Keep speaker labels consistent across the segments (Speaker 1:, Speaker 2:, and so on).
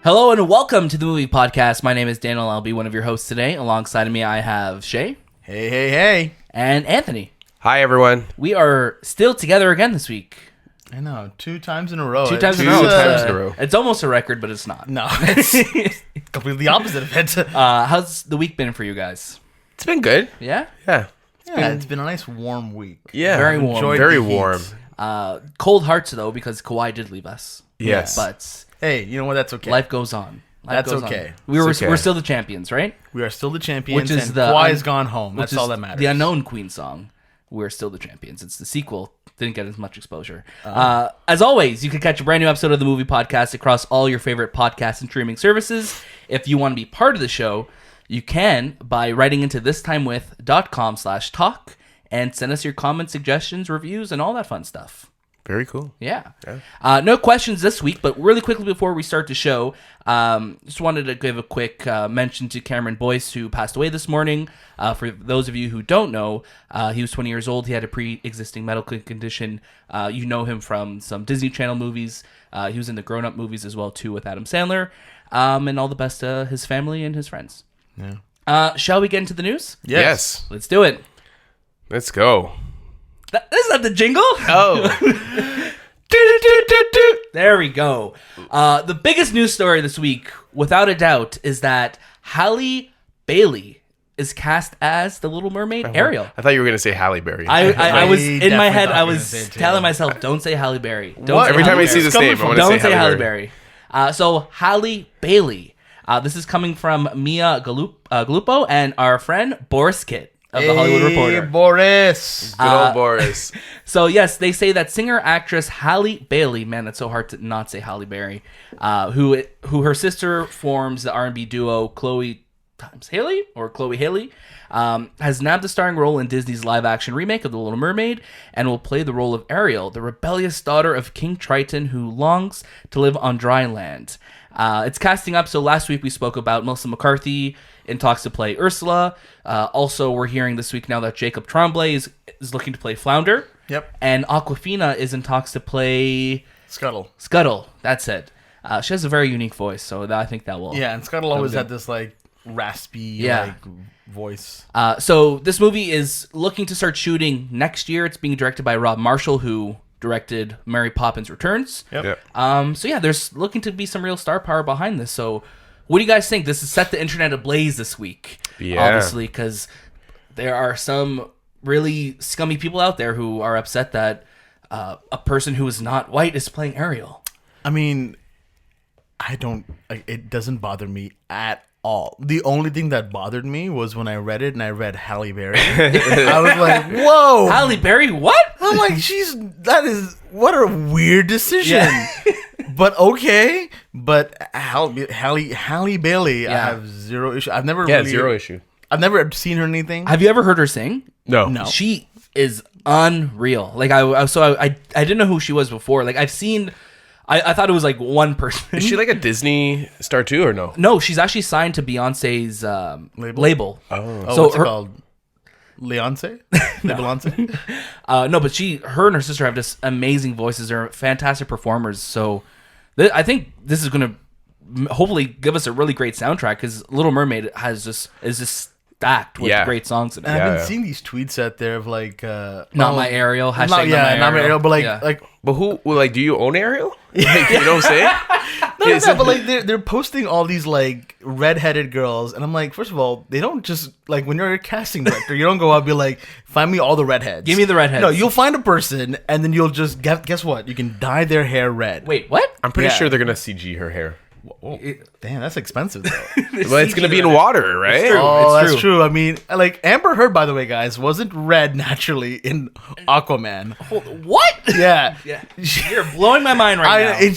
Speaker 1: Hello and welcome to the movie podcast. My name is Daniel. I'll be one of your hosts today. Alongside of me, I have Shay.
Speaker 2: Hey.
Speaker 1: And Anthony.
Speaker 3: Hi, everyone.
Speaker 1: We are still together again this week.
Speaker 2: I know, 2 times in a row.
Speaker 1: Two times in a row. It's almost a record, but it's not.
Speaker 2: No, it's completely opposite of it.
Speaker 1: How's the week been for you guys?
Speaker 3: It's been good.
Speaker 1: Yeah?
Speaker 3: Yeah.
Speaker 2: It's been a nice warm week.
Speaker 3: Yeah.
Speaker 1: Very warm.
Speaker 2: Enjoyed
Speaker 3: Very
Speaker 2: the heat.
Speaker 3: warm.
Speaker 1: Cold hearts, though, because Kawhi did leave us.
Speaker 3: Yes.
Speaker 1: But
Speaker 2: Hey, you know what? That's okay.
Speaker 1: life goes on.
Speaker 2: That's okay.
Speaker 1: We're
Speaker 3: okay.
Speaker 1: still the champions, right?
Speaker 2: We are still the champions,
Speaker 1: Which is
Speaker 2: and
Speaker 1: the
Speaker 2: Kawhi's gone home. That's
Speaker 1: Which is
Speaker 2: all that matters.
Speaker 1: The Unknown Queen song. We're still the champions. It's the sequel. Didn't get as much exposure. As always, you can catch a brand new episode of the movie podcast across all your favorite podcast and streaming services. If you want to be part of the show, you can by writing into thistimewith.com/talk and send us your comments, suggestions, reviews, and all that fun stuff.
Speaker 3: Very cool.
Speaker 1: Yeah. No questions this week, but really quickly before we start the show, just wanted to give a quick mention to Cameron Boyce, who passed away this morning. For those of you who don't know, he was 20 years old. He had a pre-existing medical condition. You know him from some Disney Channel movies. He was in the Grown Up movies as well, too, with Adam Sandler. And all the best to his family and his friends.
Speaker 2: Yeah.
Speaker 1: Shall we get into the news?
Speaker 3: Yes.
Speaker 1: Let's do it.
Speaker 3: Let's go.
Speaker 1: Is that the jingle?
Speaker 3: Oh.
Speaker 1: There we go. The biggest news story this week, without a doubt, is that Halle Bailey is cast as the Little Mermaid, Ariel.
Speaker 3: I thought you were going to say Halle Berry.
Speaker 1: I was in my
Speaker 2: definitely
Speaker 1: head.
Speaker 2: thought
Speaker 1: I
Speaker 2: you were
Speaker 1: was
Speaker 2: gonna say it,
Speaker 1: telling
Speaker 2: too.
Speaker 1: myself, "Don't say Halle Berry." Don't
Speaker 2: What?
Speaker 1: say
Speaker 3: Every
Speaker 1: Halle
Speaker 3: time I
Speaker 1: Berry.
Speaker 3: see this
Speaker 2: coming
Speaker 3: name, I
Speaker 2: from?
Speaker 3: want to
Speaker 1: Don't
Speaker 3: say
Speaker 1: say Halle
Speaker 3: Berry.
Speaker 1: Berry. So Halle Bailey. This is coming from Mia Galuppo and our friend Borys Kit of the Hollywood Reporter.
Speaker 2: Borys.
Speaker 3: Good old Borys.
Speaker 1: So yes, they say that singer-actress Halle Bailey, man, that's so hard to not say Halle Berry, who her sister forms the R&B duo Chloe Haley, has nabbed a starring role in Disney's live-action remake of The Little Mermaid and will play the role of Ariel, the rebellious daughter of King Triton who longs to live on dry land. It's casting up, so last week we spoke about Melissa McCarthy in talks to play Ursula. Also, we're hearing this week now that Jacob Tremblay is looking to play Flounder.
Speaker 2: Yep.
Speaker 1: And Awkwafina is in talks to play
Speaker 2: Scuttle.
Speaker 1: That's it. She has a very unique voice, so I think that will.
Speaker 2: Yeah, and Scuttle always had this like raspy voice.
Speaker 1: So this movie is looking to start shooting next year. It's being directed by Rob Marshall, who directed Mary Poppins Returns.
Speaker 2: Yep.
Speaker 1: So yeah, there's looking to be some real star power behind this. So what do you guys think? This has set the internet ablaze this week.
Speaker 3: Yeah.
Speaker 1: Obviously, because there are some really scummy people out there who are upset that a person who is not white is playing Ariel.
Speaker 2: I mean, it doesn't bother me at all. The only thing that bothered me was when I read it and I read Halle Berry. I was like, whoa.
Speaker 1: Halle Berry, what?
Speaker 2: I'm like, what a weird decision.
Speaker 1: Yeah.
Speaker 2: But okay. But Halle Bailey, I have zero issue.
Speaker 3: Zero issue.
Speaker 2: I've never seen her in anything.
Speaker 1: Have you ever heard her sing?
Speaker 3: No.
Speaker 1: She is unreal. Like I didn't know who she was before. Like I've seen. I thought it was like one person.
Speaker 3: Is she like a Disney star too, or no?
Speaker 1: No, she's actually signed to Beyonce's label.
Speaker 2: Oh,
Speaker 1: So
Speaker 2: what's
Speaker 1: her-
Speaker 2: it called? Leonce? Leonce?
Speaker 1: No, but her and her sister have just amazing voices. They're fantastic performers. So I think this is going to hopefully give us a really great soundtrack because Little Mermaid is just stacked with great songs in it.
Speaker 2: And I've been seeing these tweets out there of like...
Speaker 1: Not my Ariel. Hashtag
Speaker 2: not my Ariel, but like...
Speaker 3: But who? Well, like, do you own Ariel? Like, you know what I'm saying?
Speaker 2: No, but like they're posting all these like redheaded girls, and I'm like, first of all, they don't just like when you're a casting director, you don't go out and be like, find me all the redheads.
Speaker 1: Give me the redheads.
Speaker 2: No, you'll find a person, and then you'll just guess what? You can dye their hair red.
Speaker 1: Wait, what?
Speaker 3: I'm pretty sure they're gonna CG her hair.
Speaker 2: Whoa. Damn, that's expensive though.
Speaker 3: Well, it's gonna be in water, right?
Speaker 1: It's true.
Speaker 2: Oh, that's true. I mean, like Amber Heard, by the way, guys, wasn't red naturally in Aquaman.
Speaker 1: What?
Speaker 2: Yeah.
Speaker 1: Yeah. You're blowing my mind right now.
Speaker 2: It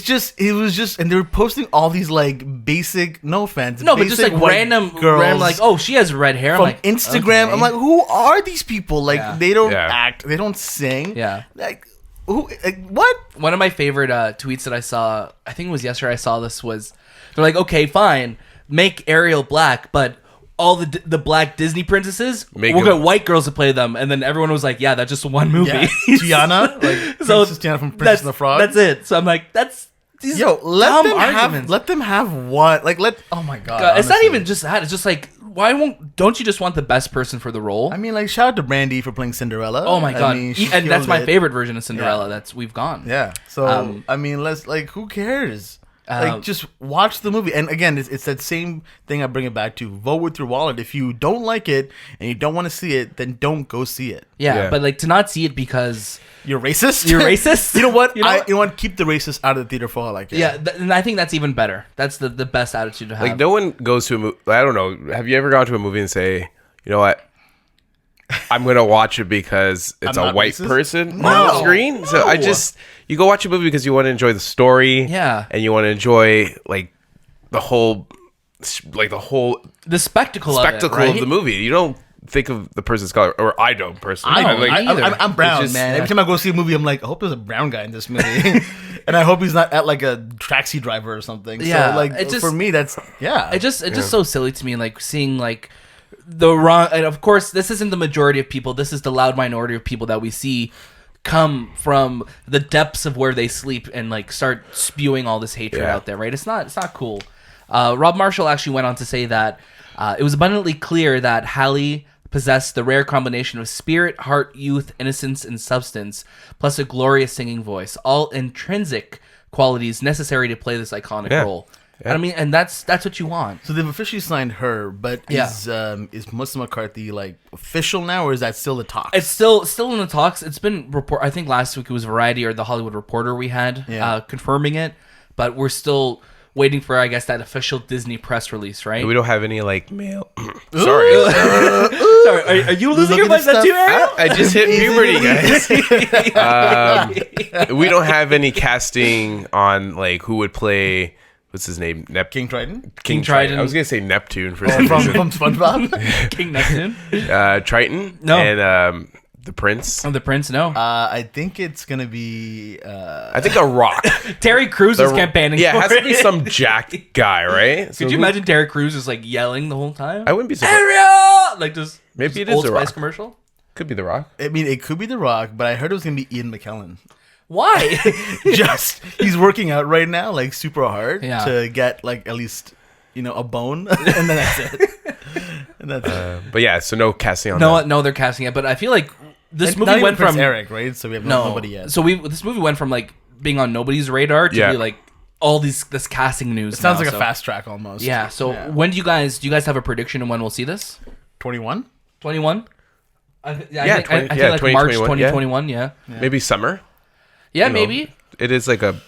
Speaker 2: was just, and they were posting all these like basic, no offense,
Speaker 1: No, but just
Speaker 2: basic
Speaker 1: like
Speaker 2: white
Speaker 1: random
Speaker 2: girls
Speaker 1: like, oh, she has red hair. I'm
Speaker 2: from
Speaker 1: like,
Speaker 2: Instagram.
Speaker 1: okay.
Speaker 2: I'm like, who are these people? Like, they don't
Speaker 3: Yeah.
Speaker 2: act, they don't sing.
Speaker 1: Yeah.
Speaker 2: Like, who? Like, what?
Speaker 1: One of my favorite tweets that I saw, I think it was yesterday I saw this, was they're like, okay, fine, make Ariel black, but all the black Disney princesses.
Speaker 3: Make
Speaker 1: We'll
Speaker 3: them-
Speaker 1: get white girls to play them, and then everyone was like, "Yeah, that's just one movie."
Speaker 2: Yeah. Tiana, like
Speaker 1: So
Speaker 2: Princess Tiana from Princess and the Frog.
Speaker 1: That's it. So I'm like, that's these
Speaker 2: Yo, let
Speaker 1: dumb
Speaker 2: them
Speaker 1: arguments.
Speaker 2: have. Let them have one. Like let. Oh my god.
Speaker 1: It's not
Speaker 2: honestly.
Speaker 1: even just that. It's just like, don't you just want the best person for the role?
Speaker 2: I mean, like shout out to Brandy for playing Cinderella.
Speaker 1: Oh my god!
Speaker 2: I mean, she
Speaker 1: And that's
Speaker 2: killed
Speaker 1: my
Speaker 2: it.
Speaker 1: favorite version of Cinderella.
Speaker 2: Yeah.
Speaker 1: We've gone.
Speaker 2: Yeah. So I mean, let's like, who cares? Like, just watch the movie. And again, it's that same thing I bring it back to. Vote with your wallet. If you don't like it and you don't want to see it, then don't go see it.
Speaker 1: Yeah, but like to not see it because
Speaker 2: You're racist.
Speaker 1: you're racist.
Speaker 2: You know what?
Speaker 1: You know what?
Speaker 2: Keep the racist out of the theater for all I care.
Speaker 1: Yeah, and I think that's even better. That's the best attitude to have.
Speaker 3: Like no one goes to a movie. I don't know. Have you ever gone to a movie and say, you know what? I'm gonna watch it because it's
Speaker 2: I'm
Speaker 3: a
Speaker 2: not
Speaker 3: white
Speaker 2: racist?
Speaker 3: person
Speaker 2: No.
Speaker 3: on the screen. So I just you go watch a movie because you want to enjoy the story.
Speaker 1: Yeah.
Speaker 3: and you want to enjoy like the whole
Speaker 1: the spectacle
Speaker 3: spectacle
Speaker 1: of, it, right?
Speaker 3: of the movie. You don't think of the person's color, or I don't personally.
Speaker 2: I
Speaker 1: No,
Speaker 2: don't.
Speaker 3: like,
Speaker 1: either.
Speaker 2: I'm brown,
Speaker 3: It's just-
Speaker 2: man. Every time I go see a movie, I'm like, I hope there's a brown guy in this movie, and I hope he's not at like a taxi driver or something.
Speaker 1: Yeah,
Speaker 2: so, like
Speaker 1: it just-
Speaker 2: for me, that's
Speaker 1: It's just so silly to me, like seeing like the wrong. And of course, this isn't the majority of people. This is the loud minority of people that we see come from the depths of where they sleep and like start spewing all this hatred
Speaker 3: Yeah.
Speaker 1: out there. Right? It's not cool. Rob Marshall actually went on to say that it was abundantly clear that Halle possessed the rare combination of spirit, heart, youth, innocence, and substance, plus a glorious singing voice, all intrinsic qualities necessary to play this iconic
Speaker 3: Yeah.
Speaker 1: role.
Speaker 3: Yeah.
Speaker 1: I mean, and that's what you want.
Speaker 2: So they've officially signed her, but
Speaker 1: Yeah.
Speaker 2: is Melissa McCarthy like official now, or is that still the talk?
Speaker 1: It's still in the talks. It's been I think last week it was Variety or the Hollywood Reporter we had confirming it, but we're still waiting for, I guess, that official Disney press release, right?
Speaker 3: we don't have any like male. Sorry,
Speaker 1: Sorry, are you losing your
Speaker 2: Look
Speaker 1: mind
Speaker 2: at
Speaker 1: that too, Ariel?
Speaker 3: I just hit puberty, guys. We don't have any casting on like who would play. What's his name?
Speaker 2: King Triton
Speaker 3: King
Speaker 1: Triton.
Speaker 3: I was gonna say Neptune for some
Speaker 2: from,
Speaker 3: reason.
Speaker 2: from SpongeBob.
Speaker 1: King Neptune?
Speaker 3: Triton.
Speaker 1: No.
Speaker 3: And the Prince.
Speaker 1: Oh, the Prince? No.
Speaker 2: I think it's gonna be.
Speaker 3: I think The Rock.
Speaker 1: Terry Crews is
Speaker 3: The-
Speaker 1: campaigning
Speaker 3: Yeah, it
Speaker 1: for
Speaker 3: has to be
Speaker 1: it.
Speaker 3: some jacked guy, right? So
Speaker 1: Could you
Speaker 3: who-
Speaker 1: imagine Terry Crews is like yelling the whole time?
Speaker 3: I wouldn't be surprised.
Speaker 1: Ariel! Like this
Speaker 3: Maybe it
Speaker 1: Old
Speaker 3: is The
Speaker 1: Spice
Speaker 3: Rock.
Speaker 1: commercial?
Speaker 3: Could be The Rock.
Speaker 2: I mean, it could be The Rock, but I heard it was gonna be Ian McKellen.
Speaker 1: Why?
Speaker 2: Just he's working out right now, like super hard
Speaker 1: Yeah.
Speaker 2: to get like at least a bone, and then that's it. And that's it.
Speaker 3: But yeah, so no casting on that.
Speaker 1: no, they're casting it, but I feel like this
Speaker 2: And
Speaker 1: movie
Speaker 2: not even
Speaker 1: went
Speaker 2: Prince
Speaker 1: from
Speaker 2: Erik, right? So we have nobody yet.
Speaker 1: So this movie went from like being on nobody's radar to
Speaker 3: Yeah.
Speaker 1: be like all this casting news.
Speaker 2: It sounds
Speaker 1: now,
Speaker 2: like
Speaker 1: so-
Speaker 2: a fast track almost.
Speaker 1: Yeah. So when do you guys have a prediction on when we'll see this?
Speaker 2: 21.
Speaker 1: 21. I
Speaker 3: Yeah,
Speaker 1: think
Speaker 3: 20
Speaker 1: like
Speaker 3: 2021,
Speaker 1: March
Speaker 3: yeah.
Speaker 1: 2021. Yeah.
Speaker 3: Maybe summer.
Speaker 1: Yeah,
Speaker 3: You know,
Speaker 1: maybe.
Speaker 3: It is like a.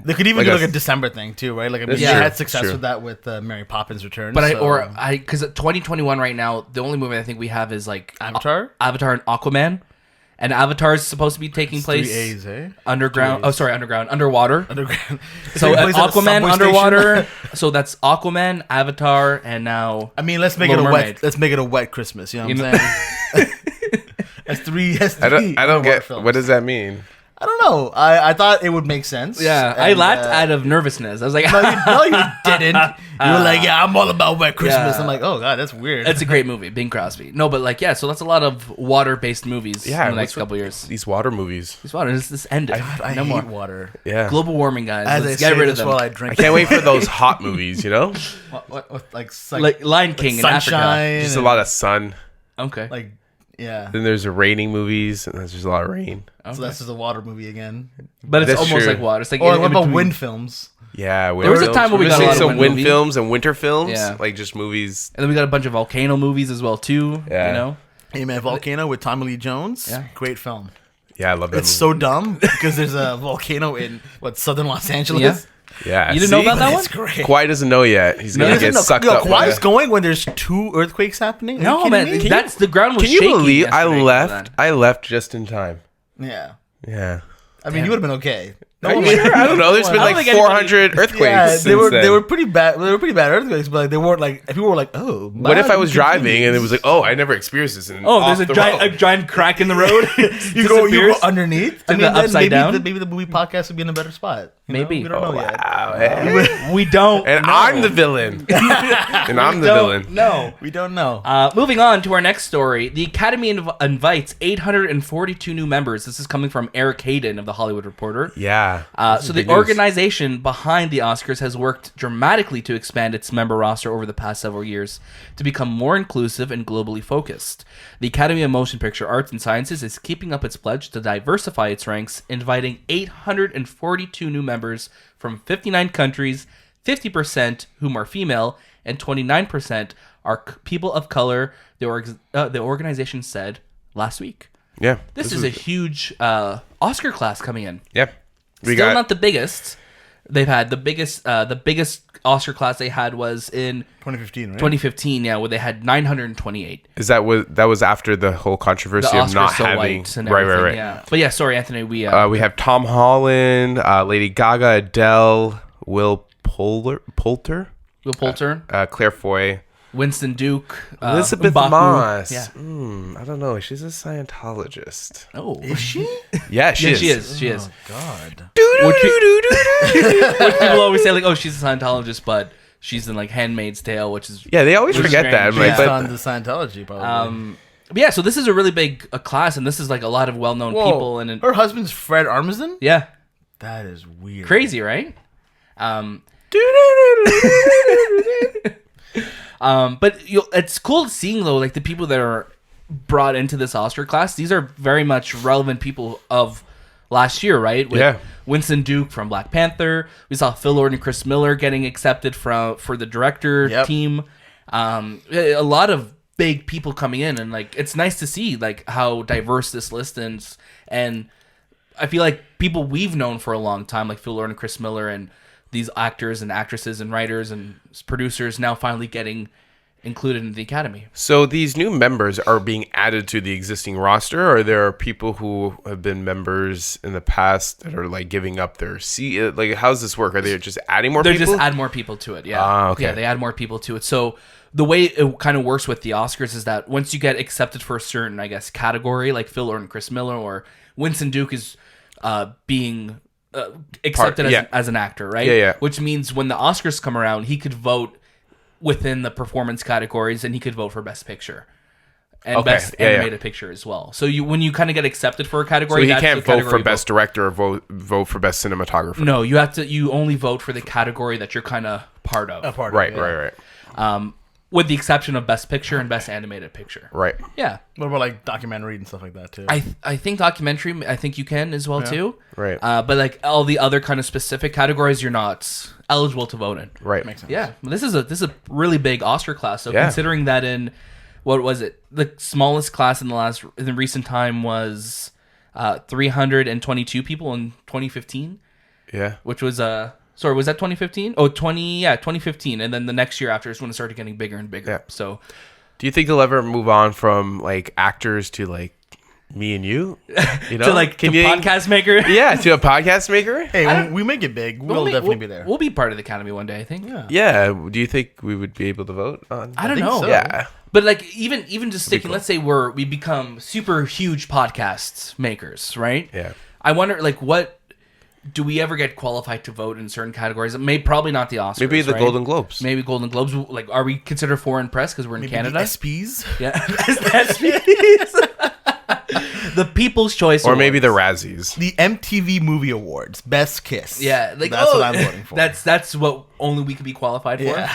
Speaker 2: They could even
Speaker 3: Like
Speaker 2: do
Speaker 3: a-
Speaker 2: like a December thing too, right? Like I mean,
Speaker 3: That's
Speaker 2: they
Speaker 3: true,
Speaker 2: had success
Speaker 3: true.
Speaker 2: with that with Mary Poppins Return.
Speaker 1: But
Speaker 2: so-
Speaker 1: because 2021 right now, the only movie I think we have is like
Speaker 2: Avatar?
Speaker 1: Avatar and Aquaman, and Avatar is supposed to be taking
Speaker 2: It's
Speaker 1: place
Speaker 2: 3 A's, eh?
Speaker 1: underground.
Speaker 2: 3 A's.
Speaker 1: Oh, sorry, underwater.
Speaker 2: Underground.
Speaker 1: So
Speaker 2: Taking place at a
Speaker 1: Aquaman
Speaker 2: subway
Speaker 1: underwater.
Speaker 2: station.
Speaker 1: So that's Aquaman, Avatar, and now
Speaker 2: I mean, let's make
Speaker 1: Little
Speaker 2: it a
Speaker 1: Mermaid.
Speaker 2: wet. Let's make it a wet Christmas. You know what
Speaker 1: You
Speaker 2: I'm
Speaker 1: know-
Speaker 2: saying? That's three.
Speaker 3: I don't
Speaker 2: underwater
Speaker 3: get.
Speaker 2: films.
Speaker 3: What does that mean?
Speaker 2: I don't know. I thought it would make sense.
Speaker 1: Yeah, I
Speaker 2: And,
Speaker 1: laughed out of nervousness. I was like,
Speaker 2: No, you didn't. You were like, yeah, I'm all about wet Christmas.
Speaker 1: Yeah.
Speaker 2: I'm like, oh god, that's weird.
Speaker 1: it's a great movie, Bing Crosby. No, but like, yeah, so that's a lot of water-based movies
Speaker 3: Yeah,
Speaker 1: in the next
Speaker 3: what's with
Speaker 1: couple years.
Speaker 3: These water movies.
Speaker 1: This water, this ended.
Speaker 2: I
Speaker 1: no
Speaker 2: hate
Speaker 1: more.
Speaker 2: water.
Speaker 3: Yeah.
Speaker 1: Global warming, guys.
Speaker 2: As
Speaker 1: Let's
Speaker 2: I
Speaker 1: get
Speaker 2: say
Speaker 1: rid of
Speaker 2: this
Speaker 1: them.
Speaker 2: while I drink.
Speaker 3: I can't wait for those hot movies. You know,
Speaker 2: What like
Speaker 1: Like Lion King in Africa.
Speaker 2: sunshine.
Speaker 3: just a lot of sun.
Speaker 1: Okay.
Speaker 2: Like yeah.
Speaker 3: Then there's the raining movies, and there's just a lot of rain.
Speaker 1: okay.
Speaker 2: So that's just a water movie again.
Speaker 1: But it's
Speaker 3: That's
Speaker 1: almost
Speaker 3: true.
Speaker 1: like water. It's like
Speaker 2: Or
Speaker 1: in
Speaker 2: what about
Speaker 1: between.
Speaker 2: wind films?
Speaker 3: Yeah,
Speaker 1: There was a time where we got a lot of
Speaker 3: some
Speaker 1: wind
Speaker 3: wind
Speaker 1: movies.
Speaker 3: films and winter films.
Speaker 1: Yeah.
Speaker 3: Like just movies.
Speaker 1: And then we got a bunch of volcano movies as well too.
Speaker 3: Yeah.
Speaker 1: You know.
Speaker 2: Hey man, Volcano with Tommy Lee Jones.
Speaker 1: Yeah.
Speaker 2: Great film.
Speaker 3: Yeah, I love that.
Speaker 2: It's
Speaker 3: movie.
Speaker 2: so dumb because there's a volcano in southern Los Angeles.
Speaker 1: Yeah.
Speaker 3: Yeah,
Speaker 1: You didn't know about that
Speaker 2: It's
Speaker 1: one?
Speaker 2: great.
Speaker 3: Kawhi doesn't know yet. He's gonna get sucked up. by
Speaker 2: Kawhi's
Speaker 3: it.
Speaker 2: going when there's 2 earthquakes happening. Are you
Speaker 1: No
Speaker 2: kidding
Speaker 1: man,
Speaker 2: me?
Speaker 1: that's the ground was
Speaker 3: Can you
Speaker 1: shaking
Speaker 3: believe I
Speaker 1: yesterday
Speaker 3: left?
Speaker 1: for that.
Speaker 3: I left just in time.
Speaker 2: Yeah.
Speaker 3: Yeah.
Speaker 2: I mean,
Speaker 1: Damn.
Speaker 2: you would have been okay.
Speaker 3: Are you sure? I don't know. There's been
Speaker 1: I don't
Speaker 3: like
Speaker 1: think
Speaker 3: 400 earthquakes.
Speaker 2: Yeah,
Speaker 3: since
Speaker 2: they were
Speaker 3: then.
Speaker 2: pretty bad. They were pretty bad earthquakes, but like they weren't like people were like, oh.
Speaker 3: What if I was driving and it was like, oh, I never experienced this. And
Speaker 1: Oh, there's
Speaker 3: off
Speaker 1: a
Speaker 3: the
Speaker 1: giant,
Speaker 3: road.
Speaker 1: a giant crack in the road.
Speaker 2: you go underneath.
Speaker 1: To the upside
Speaker 2: maybe
Speaker 1: down?
Speaker 2: maybe the movie podcast would be in a better spot. You know?
Speaker 1: Maybe.
Speaker 2: We don't know yet.
Speaker 3: Wow, hey.
Speaker 1: We don't.
Speaker 3: And
Speaker 1: know.
Speaker 3: I'm the villain. And I'm the villain.
Speaker 1: No.
Speaker 2: We don't know.
Speaker 1: Moving on to our next story. The Academy invites 842 new members. This is coming from Eric Hayden of The Hollywood Reporter.
Speaker 3: Yeah.
Speaker 1: So the organization behind the Oscars has worked dramatically to expand its member roster over the past several years to become more inclusive and globally focused. The Academy of Motion Picture Arts and Sciences is keeping up its pledge to diversify its ranks, inviting 842 new members from 59 countries, 50% whom are female, and 29% are people of color, the organization said last week.
Speaker 3: Yeah.
Speaker 1: This is a huge Oscar class coming in.
Speaker 3: Yeah.
Speaker 1: Still not the biggest. They've had the biggest Oscar class they had was in
Speaker 2: 2015, right?
Speaker 1: 2015, yeah, where they had 928.
Speaker 3: Is that was after the whole controvery
Speaker 1: The
Speaker 3: of not
Speaker 1: Oscars so
Speaker 3: having
Speaker 1: white and
Speaker 3: right.
Speaker 1: everything, yeah. But yeah, sorry, Anthony, we
Speaker 3: have Tom Holland, Lady Gaga, Adele, Will Poulter, Claire Foy,
Speaker 1: Winston Duke,
Speaker 3: Elizabeth
Speaker 1: Mbaku.
Speaker 3: Moss.
Speaker 1: Yeah.
Speaker 3: I don't know. She's a Scientologist.
Speaker 1: Oh,
Speaker 2: Is she?
Speaker 3: Yeah, she is.
Speaker 1: She is.
Speaker 2: Oh God.
Speaker 1: Which people always say like, oh, she's a Scientologist, but she's in like Handmaid's Tale, which is
Speaker 3: Yeah, they always
Speaker 1: Which is
Speaker 3: forget that.
Speaker 1: strange.
Speaker 3: Like,
Speaker 2: Based
Speaker 3: but
Speaker 2: on the Scientology, probably.
Speaker 1: But yeah, so this is a really big class, and this is like a lot of well-known
Speaker 2: Whoa.
Speaker 1: people, and
Speaker 2: Her husband's Fred Armisen?
Speaker 1: yeah,
Speaker 2: That is weird.
Speaker 1: crazy, right? But it's cool seeing though, like the people that are brought into this Oscar class. These are very much relevant people of last year, right? With
Speaker 3: Yeah.
Speaker 1: Winston Duke from Black Panther. We saw Phil Lord and Chris Miller getting accepted for the director team. A lot of big people coming in, and like it's nice to see like how diverse this list is. And I feel like people we've known for a long time, like Phil Lord and Chris Miller, and these actors and actresses and writers and producers now finally getting included in the Academy.
Speaker 3: So these new members are being added to the existing roster, or there are people who have been members in the past that are like giving up their seat? Like, how does this work? Are they just adding more
Speaker 1: They
Speaker 3: people?
Speaker 1: just add more people to it. Yeah.
Speaker 3: Okay.
Speaker 1: Yeah, they add more people to it. So the way it kind of works with the Oscars is that once you get accepted for a certain, I guess, category, like Phil Lord and Chris Miller or Winston Duke is being accepted as an actor, right?
Speaker 3: Yeah.
Speaker 1: Which means when the Oscars come around, he could vote within the performance categories, and he could vote for Best Picture and Best Animated Picture as well. So when you kind of get accepted for a category,
Speaker 3: so he can't
Speaker 1: the
Speaker 3: vote
Speaker 1: category
Speaker 3: for Best Director or vote for Best Cinematographer.
Speaker 1: No, you only vote for the category that you're kind of part of.
Speaker 3: Right.
Speaker 1: With the exception of Best Picture and Best Animated Picture.
Speaker 3: Right.
Speaker 1: Yeah.
Speaker 2: What about like documentary and stuff like that too?
Speaker 1: I think documentary, I think you can as well too.
Speaker 3: Right.
Speaker 1: But like all the other kind of specific categories, you're not eligible to vote in.
Speaker 3: Right.
Speaker 2: Makes sense.
Speaker 1: Yeah. This is a really big Oscar class. So
Speaker 3: Yeah.
Speaker 1: considering that in, what was it? The smallest class in the recent time was 322 people in 2015.
Speaker 3: Yeah.
Speaker 1: Which was sorry, was that 2015? Oh, 2015. And then the next year after is when it started getting bigger and bigger.
Speaker 3: Yeah.
Speaker 1: So
Speaker 3: Do you think they'll ever move on from like actors to like me and you? You know,
Speaker 1: to like the podcast maker.
Speaker 3: Yeah, to a podcast maker.
Speaker 2: Hey, when we make it big, we'll definitely be there.
Speaker 1: We'll be part of the Academy one day, I think.
Speaker 3: Yeah. Do you think we would be able to vote on?
Speaker 1: I don't
Speaker 2: think
Speaker 1: know.
Speaker 2: so.
Speaker 3: Yeah.
Speaker 1: But like even just sticking, let's say we become super huge podcast makers, right?
Speaker 3: Yeah.
Speaker 1: I wonder like what do we ever get qualified to vote in certain categories? Probably not the Oscars.
Speaker 3: Maybe the
Speaker 1: right?
Speaker 3: Golden Globes.
Speaker 1: Maybe Golden Globes. Like, are we considered foreign press because we're in Canada?
Speaker 2: The SPs?
Speaker 1: Yeah, the People's Choice,
Speaker 3: Or maybe the
Speaker 1: Awards.
Speaker 3: Razzies.
Speaker 2: The MTV Movie Awards, Best Kiss.
Speaker 1: Yeah, like
Speaker 2: that's what I'm voting for.
Speaker 1: That's what only we could be qualified for.
Speaker 2: Yeah.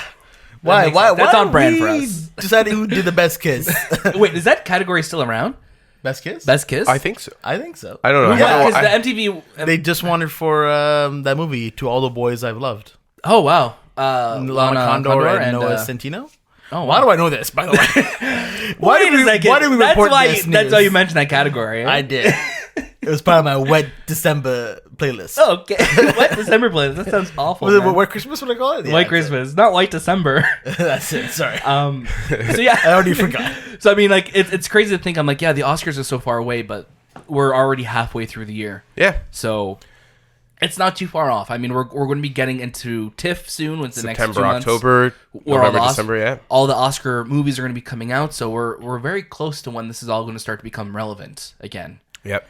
Speaker 2: Why?
Speaker 1: makes sense. That's
Speaker 2: why
Speaker 1: on brand
Speaker 2: we
Speaker 1: for us.
Speaker 2: Decided who did the best kiss.
Speaker 1: Wait, is that category still around?
Speaker 2: Best kiss?
Speaker 1: Best Kiss?
Speaker 3: I think so.
Speaker 2: I think so.
Speaker 3: I don't know.
Speaker 1: Yeah, because
Speaker 3: I-
Speaker 1: the MTV.
Speaker 2: They just won it for that movie, To All the Boys I've Loved.
Speaker 1: Oh wow,
Speaker 2: Lana Condor and Noah Centino.
Speaker 1: Oh,
Speaker 2: Why
Speaker 1: wow.
Speaker 2: do I know this, by the way? Why did we report this news?
Speaker 1: That's why you mentioned that category. Right?
Speaker 2: I did. It was part of my Wet December playlist.
Speaker 1: Oh, okay. What December playlist? That sounds awful.
Speaker 2: Was it
Speaker 1: man.
Speaker 2: White Christmas? What I call it? Yeah,
Speaker 1: White
Speaker 2: that's
Speaker 1: Christmas, not White December.
Speaker 2: it. That's it. Sorry.
Speaker 1: So yeah,
Speaker 2: I already forgot.
Speaker 1: So I mean, like it's crazy to think. I'm like, yeah, the Oscars are so far away, but we're already halfway through the year.
Speaker 3: Yeah.
Speaker 1: So It's not too far off. I mean, we're going to be getting into TIFF soon. With the next 2 months.
Speaker 3: September, October, November, December. Yeah,
Speaker 1: all the Oscar movies are going to be coming out, so we're very close to when this is all going to start to become relevant again.
Speaker 3: Yep.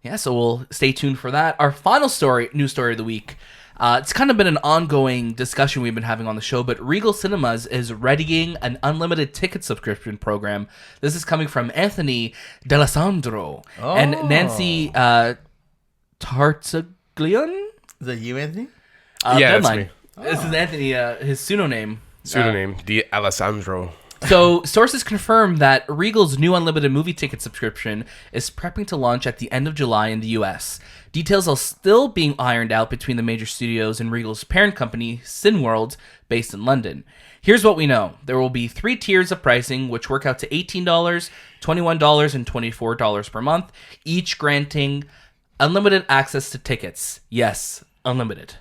Speaker 1: Yeah, so we'll stay tuned for that. Our final news story of the week. It's kind of been an ongoing discussion we've been having on the show, but Regal Cinemas is readying an unlimited ticket subscription program. This is coming from Anthony D'Alessandro and Nancy Tartaglione.
Speaker 2: Is that you, Anthony?
Speaker 3: Yeah,
Speaker 1: Deadline.
Speaker 3: that's me.
Speaker 1: This is Anthony, his pseudonym.
Speaker 3: D'Alessandro.
Speaker 1: So, sources confirm that Regal's new unlimited movie ticket subscription is prepping to launch at the end of July in the US. Details are still being ironed out between the major studios and Regal's parent company, Cineworld, based in London. Here's what we know. There will be 3 tiers of pricing, which work out to $18, $21, and $24 per month, each granting unlimited access to tickets. Yes, unlimited.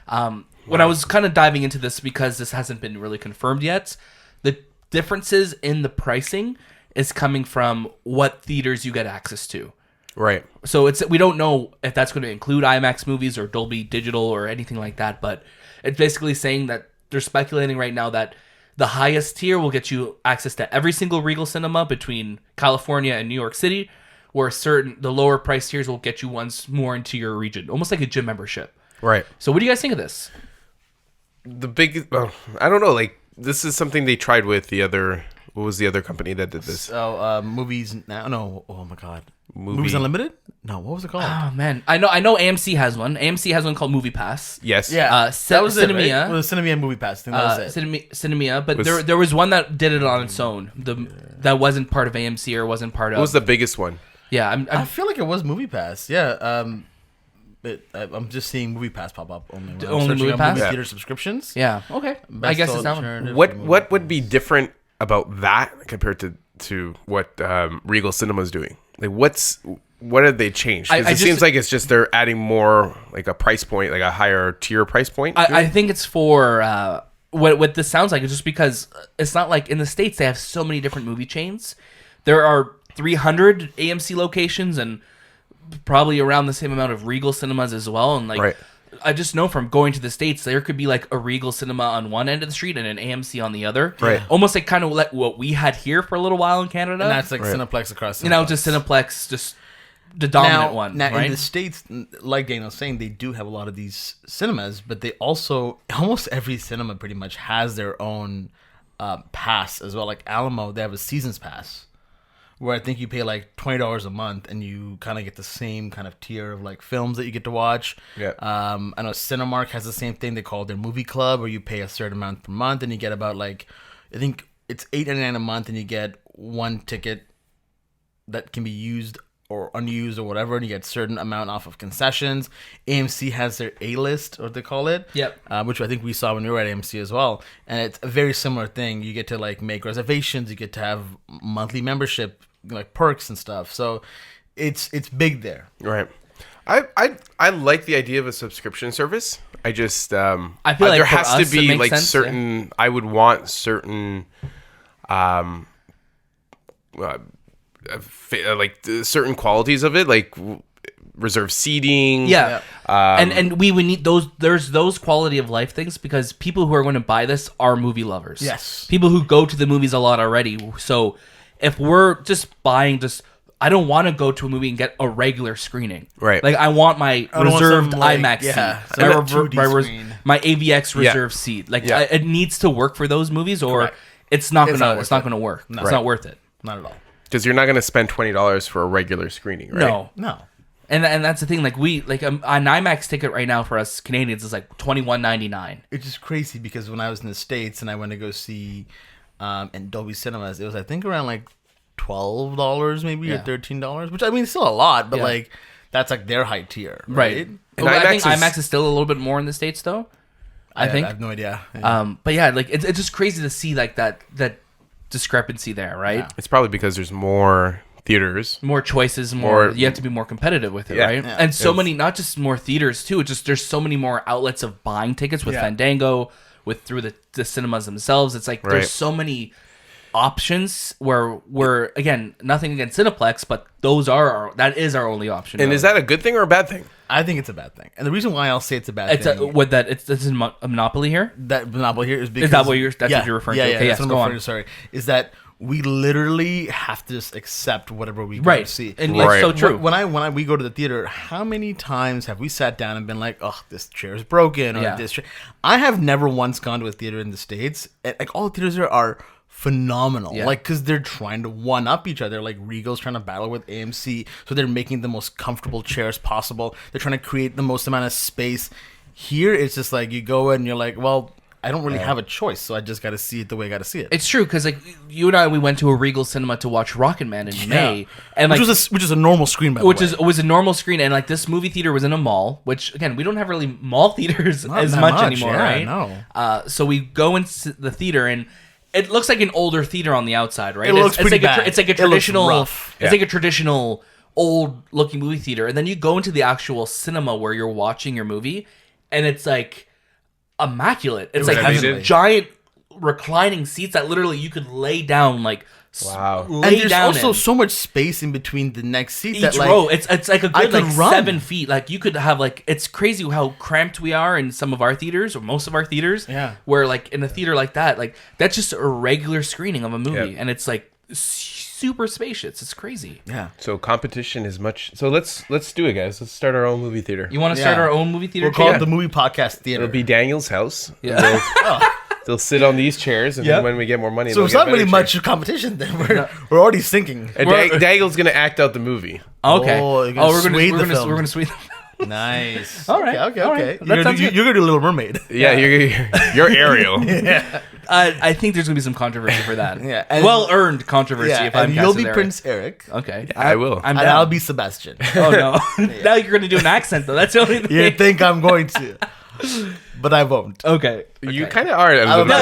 Speaker 1: When I was kind of diving into this, because this hasn't been really confirmed yet, the differences in the pricing is coming from what theaters you get access to.
Speaker 3: Right.
Speaker 1: So we don't know if that's going to include IMAX movies or Dolby Digital or anything like that, but it's basically saying that they're speculating right now that the highest tier will get you access to every single Regal cinema between California and New York City, where the lower price tiers will get you once more into your region, almost like a gym membership.
Speaker 3: Right.
Speaker 1: So what do you guys think of this?
Speaker 3: I don't know. Like, this is something they tried with the other. What was the other company that did this?
Speaker 2: Movies now. No. Oh my God. Movies Unlimited? No. What was it called?
Speaker 1: Oh man, I know AMC has one. AMC has one called Movie Pass.
Speaker 3: Yes.
Speaker 2: Yeah.
Speaker 1: That was
Speaker 2: Cinemia.
Speaker 1: Cinemia.
Speaker 2: It was Cinemia Movie Pass. I think that was it.
Speaker 1: Cinemia, but there was one that did it on its own. That wasn't part of AMC or wasn't part of.
Speaker 3: What was the biggest one?
Speaker 1: Yeah,
Speaker 2: I feel like it was Movie Pass. Yeah. I'm just seeing Movie Pass pop up only. When
Speaker 1: Only
Speaker 2: I'm searching
Speaker 1: Movie
Speaker 2: on
Speaker 1: Pass?
Speaker 2: movie theater subscriptions.
Speaker 1: Yeah. Okay. I guess it's that one.
Speaker 2: alternative
Speaker 3: What would be different about that compared to what Regal Cinema is doing? Like, what did they change? 'Cause it seems like it's just they're adding more, like a price point, like a higher tier price point.
Speaker 1: I think it's for what this sounds like is just because it's not like in the States they have so many different movie chains. There are 300 AMC locations and probably around the same amount of Regal cinemas as well. And like,
Speaker 3: Right.
Speaker 1: I just know from going to the States, there could be like a Regal cinema on one end of the street and an AMC on the other.
Speaker 3: Right.
Speaker 1: Almost like kind of like what we had here for a little while in Canada.
Speaker 2: And that's like Cineplex across.
Speaker 1: Just Cineplex, just the dominant one.
Speaker 2: Now
Speaker 1: right?
Speaker 2: in the States, like Daniel's saying, they do have a lot of these cinemas, but they also, almost every cinema pretty much has their own pass as well. Like Alamo, they have a seasons pass, where I think you pay like $20 a month and you kind of get the same kind of tier of like films that you get to watch.
Speaker 3: Yeah.
Speaker 2: I know Cinemark has the same thing. They call it their movie club, where you pay a certain amount per month and you get about like, I think it's $8.99 a month and you get one ticket that can be used or unused or whatever, and you get a certain amount off of concessions. AMC has their A-list, or they call it.
Speaker 1: Yep.
Speaker 2: Which I think we saw when we were at AMC as well. And it's a very similar thing. You get to like make reservations, you get to have monthly membership, like perks and stuff. So it's big there.
Speaker 3: Right. I like the idea of a subscription service. I just
Speaker 1: I feel like
Speaker 3: there
Speaker 1: for
Speaker 3: has
Speaker 1: us,
Speaker 3: to
Speaker 1: it
Speaker 3: be
Speaker 1: makes
Speaker 3: like
Speaker 1: sense,
Speaker 3: certain. I would want certain, like certain qualities of it, like reserved seating.
Speaker 1: Yeah. And we would need those. There's those quality of life things because people who are going to buy this are movie lovers.
Speaker 2: Yes.
Speaker 1: People who go to the movies a lot already. So if we're just buying I don't want to go to a movie and get a regular screening.
Speaker 3: Right.
Speaker 1: Like I want my reserved IMAX seat. My AVX reserved seat. Like it needs to work for those movies or
Speaker 2: Correct.
Speaker 1: it's not gonna work.
Speaker 2: No.
Speaker 1: It's not worth it.
Speaker 2: Not at all.
Speaker 3: Because you're not going to spend $20 for a regular screening, right?
Speaker 2: No.
Speaker 1: And that's the thing. Like an IMAX ticket right now for us Canadians is like $21.99.
Speaker 2: It's just crazy because when I was in the States and I went to go see in Dolby Cinemas, it was I think around like $12 maybe or $13, which I mean it's still a lot, but like that's like their high tier, right?
Speaker 1: And I think IMAX is still a little bit more in the States though. I think
Speaker 2: I have no idea. Yeah.
Speaker 1: But yeah, like it's just crazy to see like that discrepancy there, right?
Speaker 2: Yeah.
Speaker 3: It's probably because there's more theaters,
Speaker 1: more choices, you have to be more competitive with it, right?
Speaker 3: Yeah.
Speaker 1: And so many, not just more theaters too. It's just there's so many more outlets of buying tickets with Fandango, through the cinemas themselves. It's like there's so many options where we're, again, nothing against Cineplex, but that is our only option.
Speaker 3: And is that a good thing or a bad thing?
Speaker 2: I think it's a bad thing. And the reason why I'll say it's a bad thing...
Speaker 1: It's a monopoly here?
Speaker 2: That monopoly here is because...
Speaker 1: Is that what you're referring to? Okay,
Speaker 2: that's what I'm
Speaker 1: go
Speaker 2: referring
Speaker 1: on.
Speaker 2: to, sorry. Is that we literally have to just accept whatever we
Speaker 1: right.
Speaker 2: see.
Speaker 1: And it's so true.
Speaker 2: When we go to the theater, how many times have we sat down and been like, oh, this chair is broken, or this chair... I have never once gone to a theater in the States. And, like, all the theaters there are phenomenal, like, because they're trying to one up each other. Like, Regal's trying to battle with AMC, so they're making the most comfortable chairs possible. They're trying to create the most amount of space. Here it's just like you go and you're like, well, I don't really have a choice, so I just got to see it the way I got to see it.
Speaker 1: It's true, because like you and I, we went to a Regal cinema to watch Rocketman in May, and
Speaker 2: which is a normal screen, by the way.
Speaker 1: Was a normal screen, and like this movie theater was in a mall, which again we don't have really mall theaters as much anymore, right?
Speaker 2: No.
Speaker 1: So we go into the theater and. It looks like an older theater on the outside, right?
Speaker 2: It looks pretty bad.
Speaker 1: It's like a traditional.
Speaker 2: Rough.
Speaker 1: It's like a traditional old-looking movie theater, and then you go into the actual cinema where you're watching your movie, and it's like immaculate. It's like has giant reclining seats that literally you could lay down like.
Speaker 3: Wow.
Speaker 2: And there's also so much space in between the next seat.
Speaker 1: Each
Speaker 2: that, like,
Speaker 1: row, it's like a good like
Speaker 2: run.
Speaker 1: 7 feet. Like you could have like it's crazy how cramped we are in some of our theaters or most of our theaters.
Speaker 2: Yeah.
Speaker 1: Where like in a theater like that, like that's just a regular screening of a movie, and it's like super spacious. It's crazy.
Speaker 2: Yeah.
Speaker 3: So competition is much. So let's do it, guys. Let's start our own movie theater.
Speaker 1: You want to start our own movie theater?
Speaker 2: We'll call it the Movie Podcast Theater.
Speaker 3: It'll be Daniel's house.
Speaker 1: Yeah.
Speaker 3: They'll sit on these chairs, and then when we get more money,
Speaker 2: so it's not really much competition. Then we're already sinking.
Speaker 3: And Daniel's gonna act out the movie.
Speaker 1: Okay.
Speaker 2: We're
Speaker 1: gonna sway the
Speaker 2: Nice.
Speaker 1: All right.
Speaker 2: Okay. You're gonna do Little Mermaid.
Speaker 3: Yeah, you're Ariel.
Speaker 1: I think there's gonna be some controversy for that.
Speaker 2: and,
Speaker 1: well-earned controversy.
Speaker 2: Yeah,
Speaker 1: if I'm
Speaker 2: and you'll be
Speaker 1: Eric.
Speaker 2: Prince Eric.
Speaker 1: Okay.
Speaker 3: Yeah, I will.
Speaker 1: I'm
Speaker 2: and
Speaker 1: down.
Speaker 2: I'll be Sebastian.
Speaker 1: Oh no! Now you're gonna do an accent though. That's the only thing.
Speaker 2: You think I'm going to, but I won't.
Speaker 1: Okay.
Speaker 3: You kind of are.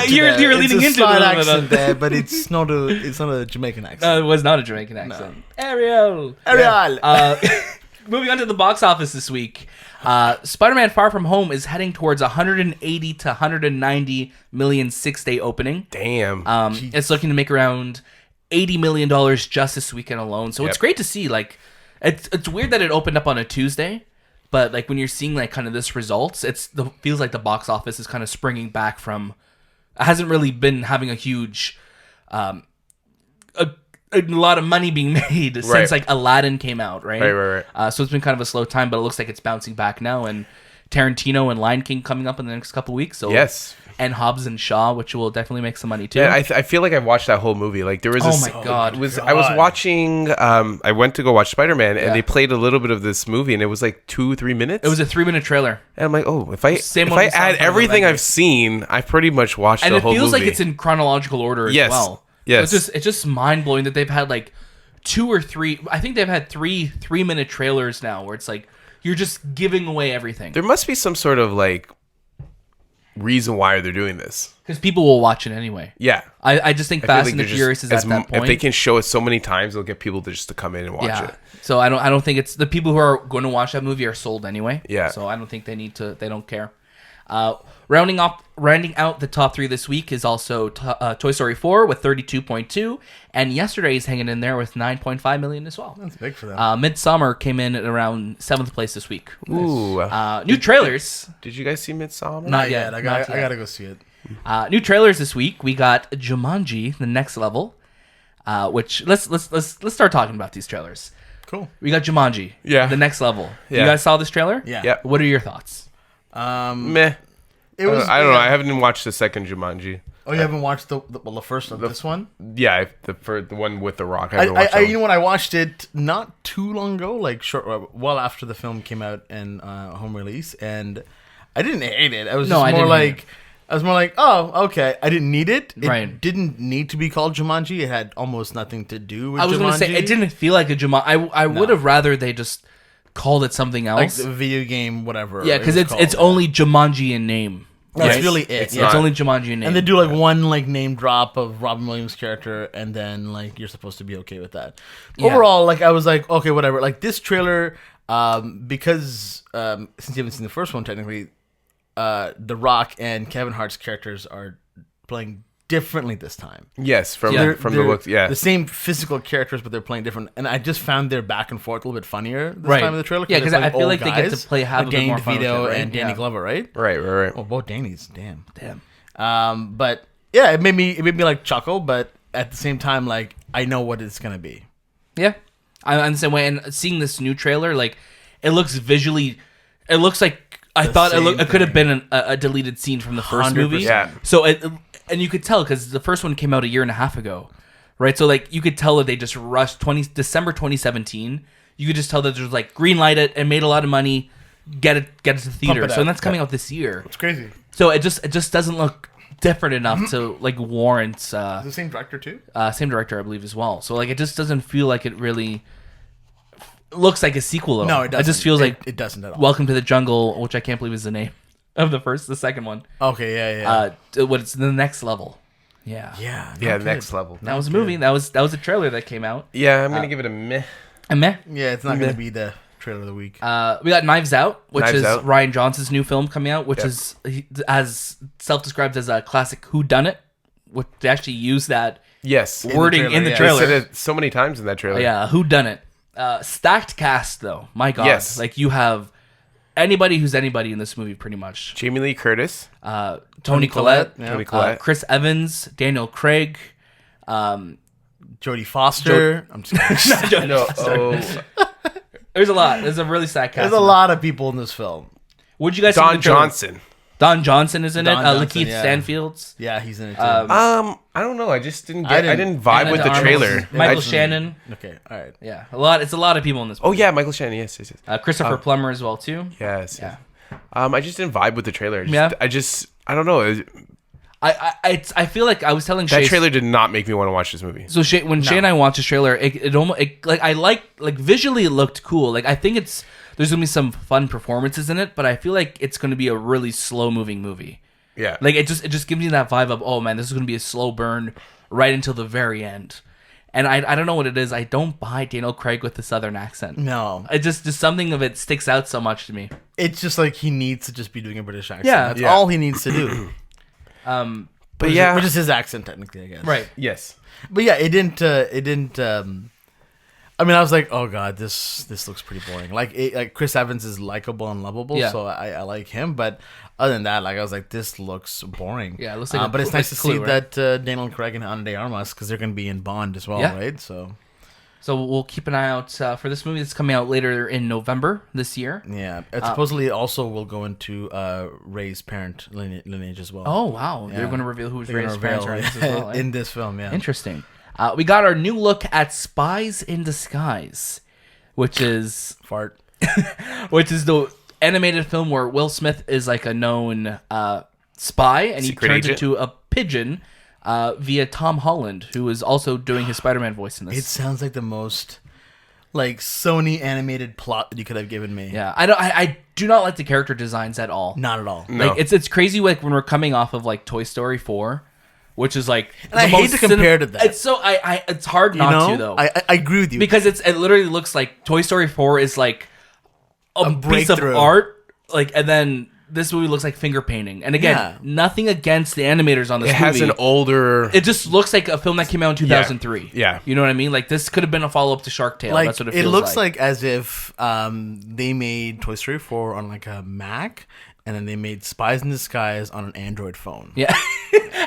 Speaker 1: You're leading into
Speaker 2: a
Speaker 1: it.
Speaker 2: Accent there, but it's not a Jamaican accent.
Speaker 1: No, it was not a Jamaican accent. No. Ariel. Moving on to the box office this week. Spider-Man Far From Home is heading towards 180 to 190 million 6-day opening.
Speaker 3: Damn.
Speaker 1: It's looking to make around $80 million just this weekend alone. So it's great to see. Like, it's weird that it opened up on a Tuesday, but like when you're seeing like kind of this results, feels like the box office is kind of springing back from. It hasn't really been having a huge, a lot of money being made since like Aladdin came out, right?
Speaker 3: Right.
Speaker 1: So it's been kind of a slow time, but it looks like it's bouncing back now. And Tarantino and Lion King coming up in the next couple of weeks. So
Speaker 3: yes.
Speaker 1: And Hobbs and Shaw, which will definitely make some money too.
Speaker 3: Yeah, I feel like I've watched that whole movie. Like there was
Speaker 1: my God.
Speaker 3: I was watching. I went to go watch Spider-Man, and they played a little bit of this movie, and it was like 2-3 minutes.
Speaker 1: It was a 3-minute trailer.
Speaker 3: And I'm like, oh, if I add everything I've seen, I've pretty much watched the whole movie.
Speaker 1: And it feels like it's in chronological order as well.
Speaker 3: Yes.
Speaker 1: So it's just mind blowing that they've had like 2 or 3. I think they've had 3-minute trailers now, where it's like you're just giving away everything.
Speaker 3: There must be some sort of like reason why they're doing this,
Speaker 1: because people will watch it anyway.
Speaker 3: Yeah,
Speaker 1: I just think Fast and the Furious is at that point.
Speaker 3: If they can show it so many times, they'll get people to come in and watch it.
Speaker 1: So I don't think it's the people who are going to watch that movie are sold anyway.
Speaker 3: Yeah.
Speaker 1: So I don't think they need to. They don't care. Rounding out the top 3 this week is also Toy Story 4 with 32.2, and Yesterday's hanging in there with 9.5 million as well.
Speaker 2: That's big for them.
Speaker 1: Midsommar came in at around 7th place this week.
Speaker 3: Ooh.
Speaker 1: New trailers.
Speaker 3: Did you guys see Midsommar?
Speaker 2: Not yet. I gotta go see it.
Speaker 1: New trailers this week. We got Jumanji: The Next Level, which let's start talking about these trailers.
Speaker 2: Cool.
Speaker 1: We got Jumanji.
Speaker 3: Yeah.
Speaker 1: The Next Level.
Speaker 3: Yeah.
Speaker 1: You guys saw this trailer?
Speaker 2: Yeah.
Speaker 3: Yep.
Speaker 1: What are your thoughts?
Speaker 3: Meh.
Speaker 2: It was.
Speaker 3: I don't know. I haven't watched the second Jumanji.
Speaker 2: Oh, you haven't watched the first one? This one?
Speaker 3: Yeah, the one with the Rock. I haven't watched
Speaker 2: you know what? I watched it not too long ago, like well after the film came out and home release, and I didn't hate it. I was more like, oh, okay. I didn't need it. It didn't need to be called Jumanji. It had almost nothing to do with Jumanji. I was going to say,
Speaker 1: it didn't feel like a Jumanji. I would have rather they just called it something else.
Speaker 2: Like the video game, whatever.
Speaker 1: Yeah, because it's only Jumanji in name.
Speaker 2: That's really it.
Speaker 1: It's only Jumanji in name.
Speaker 2: And they do like one like name drop of Robin Williams' character, and then like you're supposed to be okay with that. Overall, like I was like, okay, whatever. Like this trailer, because since you haven't seen the first one, technically, The Rock and Kevin Hart's characters are playing differently this time.
Speaker 3: Yes, from
Speaker 2: They're-
Speaker 3: the
Speaker 2: they're
Speaker 3: looks. Yeah,
Speaker 2: the same physical characters, but they're playing different. And I just found their back and forth a little bit funnier this
Speaker 1: Right.
Speaker 2: time in the trailer.
Speaker 1: Yeah,
Speaker 2: they're
Speaker 1: 'cause I
Speaker 2: playing
Speaker 1: feel
Speaker 2: old
Speaker 1: like they get to
Speaker 2: guys,
Speaker 1: play have a
Speaker 2: like
Speaker 1: bit
Speaker 2: Danny
Speaker 1: more fun with
Speaker 2: DeVito
Speaker 1: it, right?
Speaker 2: and Danny
Speaker 1: Yeah.
Speaker 2: Glover, right?
Speaker 3: right.
Speaker 2: Oh, both Danny's. Damn.
Speaker 1: Damn.
Speaker 2: But yeah, it made me like chuckle, but at the same time, like I know what it's gonna be.
Speaker 1: Yeah, I'm the same way. And seeing this new trailer, like, it looks visually, it looks like I thought it could have been a deleted scene from the first movie.
Speaker 2: 100%.
Speaker 3: Yeah.
Speaker 1: So and you could tell because the first one came out a year and a half ago, right? So like you could tell that they just rushed December 2017. You could just tell that there's like green light it and made a lot of money, get it to the theater.
Speaker 2: it
Speaker 1: So
Speaker 2: out.
Speaker 1: that's coming out this year.
Speaker 2: It's crazy.
Speaker 1: So it just doesn't look different enough to like warrant
Speaker 2: Is the same director too?
Speaker 1: same director I believe as well. So like it just doesn't feel like it really looks like a sequel at all.
Speaker 2: No, it doesn't.
Speaker 1: It just feels like
Speaker 2: it doesn't at all.
Speaker 1: Welcome to the Jungle, which I can't believe is the name of the second one.
Speaker 2: Okay, yeah.
Speaker 1: What's the next level? Yeah.
Speaker 2: Yeah.
Speaker 3: Yeah,
Speaker 2: not
Speaker 3: next
Speaker 2: good.
Speaker 3: level.
Speaker 1: That was a movie. That was a trailer that came out.
Speaker 3: Yeah, I'm gonna give it a meh.
Speaker 1: And meh.
Speaker 2: Yeah, it's not going to be the trailer of the week.
Speaker 1: We got Knives Out, which
Speaker 3: Knives
Speaker 1: is
Speaker 3: Out.
Speaker 1: Ryan Johnson's new film coming out, which is as self-described as a classic whodunit, which they actually use that
Speaker 3: Yes,
Speaker 1: wording in the
Speaker 2: yeah.
Speaker 1: trailer.
Speaker 3: They said it so many times in that trailer.
Speaker 1: Yeah, whodunit. Stacked cast though. My God.
Speaker 3: Yes.
Speaker 1: Like you have anybody who's anybody in this movie pretty much.
Speaker 3: Jamie Lee Curtis,
Speaker 1: Tony Collette,
Speaker 2: yeah.
Speaker 3: Tony Collette.
Speaker 1: Chris Evans, Daniel Craig.
Speaker 2: Jodie Foster. I'm just kidding.
Speaker 3: No, oh,
Speaker 1: There's a lot. There's a really stacked cast.
Speaker 2: There's a lot of people in this film.
Speaker 1: What'd you guys think of
Speaker 3: Don
Speaker 1: the trailer?
Speaker 3: Johnson.
Speaker 1: Don Johnson is in
Speaker 2: Don
Speaker 1: it.
Speaker 2: Johnson,
Speaker 1: Lakeith
Speaker 2: yeah.
Speaker 1: Stanfield's.
Speaker 2: Yeah, he's in it too.
Speaker 3: I don't know. I just didn't
Speaker 2: I
Speaker 3: get. I
Speaker 2: didn't-
Speaker 3: didn't vibe
Speaker 1: Anna
Speaker 3: with the
Speaker 1: de
Speaker 3: trailer.
Speaker 1: Armas, Michael
Speaker 3: I-
Speaker 1: Shannon.
Speaker 2: okay, all right.
Speaker 1: Yeah, a lot. It's a lot of people in this
Speaker 3: Oh
Speaker 1: movie.
Speaker 3: yeah, Michael Shannon. Yes.
Speaker 1: Christopher Plummer as well too.
Speaker 3: Yes.
Speaker 1: Yeah.
Speaker 3: I just didn't vibe with the trailer.
Speaker 1: Yeah.
Speaker 3: I don't know.
Speaker 1: I feel like I was telling
Speaker 3: That
Speaker 1: Shay.
Speaker 3: trailer did not make me want to watch this movie.
Speaker 1: So Shay, when Shay and I watched the trailer, it almost like I like visually it looked cool. Like I think there's gonna be some fun performances in it, but I feel like it's gonna be a really slow moving movie.
Speaker 3: Yeah.
Speaker 1: Like it just gives me that vibe of, oh man, this is gonna be a slow burn right until the very end. And I don't know what it is. I don't buy Daniel Craig with the southern accent.
Speaker 2: No,
Speaker 1: It just something of it sticks out so much to me.
Speaker 2: it's just like he needs to just be doing a British accent.
Speaker 1: Yeah.
Speaker 2: That's
Speaker 3: Yeah.
Speaker 2: all he needs to do.
Speaker 3: But yeah.
Speaker 2: which is his accent technically, I guess.
Speaker 1: Right.
Speaker 3: Yes.
Speaker 2: But yeah, it didn't. I mean, I was like, oh god, this looks pretty boring. Like Chris Evans is likable and lovable,
Speaker 1: Yeah.
Speaker 2: so I like him. But other than that, like I was like, this looks boring.
Speaker 1: Yeah, it looks like a
Speaker 2: but it's
Speaker 1: Clue-
Speaker 2: nice to
Speaker 1: Clue,
Speaker 2: see
Speaker 1: right?
Speaker 2: that Daniel Craig and Ana de Armas, because they're going to be in Bond as well,
Speaker 1: Yeah.
Speaker 2: right? So
Speaker 1: we'll keep an eye out for this movie that's coming out later in November this year.
Speaker 2: yeah, it supposedly also will go into Ray's parent lineage as well.
Speaker 1: Oh wow, they're
Speaker 2: Yeah.
Speaker 1: going to reveal who's
Speaker 2: They're gonna
Speaker 1: Ray's parents are in this as well. eh?
Speaker 2: in this film. Yeah,
Speaker 1: Interesting. We got our new look at Spies in Disguise, which is
Speaker 2: fart.
Speaker 1: the animated film where Will Smith is like a known spy, and he
Speaker 3: Secret
Speaker 1: turns
Speaker 3: agent.
Speaker 1: into a pigeon via Tom Holland, who is also doing his Spider-Man voice in this.
Speaker 2: It sounds like the most like Sony animated plot that you could have given me.
Speaker 1: Yeah, I do not like the character designs at all.
Speaker 2: Not at all.
Speaker 3: No.
Speaker 1: Like it's crazy like when we're coming off of like Toy Story 4, which is like
Speaker 2: And I hate to compare to that.
Speaker 1: It's so it's hard
Speaker 2: You
Speaker 1: not
Speaker 2: know,
Speaker 1: to though.
Speaker 2: I agree with you.
Speaker 1: Because it literally looks like Toy Story 4 is like a piece of
Speaker 2: breakthrough.
Speaker 1: art, like, and then this movie looks like finger painting. And again,
Speaker 2: Yeah.
Speaker 1: nothing against the animators on this
Speaker 3: It has
Speaker 1: movie.
Speaker 3: an older.
Speaker 1: It just looks like a film that came out in 2003.
Speaker 3: Yeah.
Speaker 1: You know what I mean? Like this could have been a follow up to Shark Tale.
Speaker 2: like
Speaker 1: That's what it
Speaker 2: it
Speaker 1: feels
Speaker 2: looks like as if they made Toy Story 4 on like a Mac, and then they made Spies in Disguise on an Android phone.
Speaker 1: Yeah.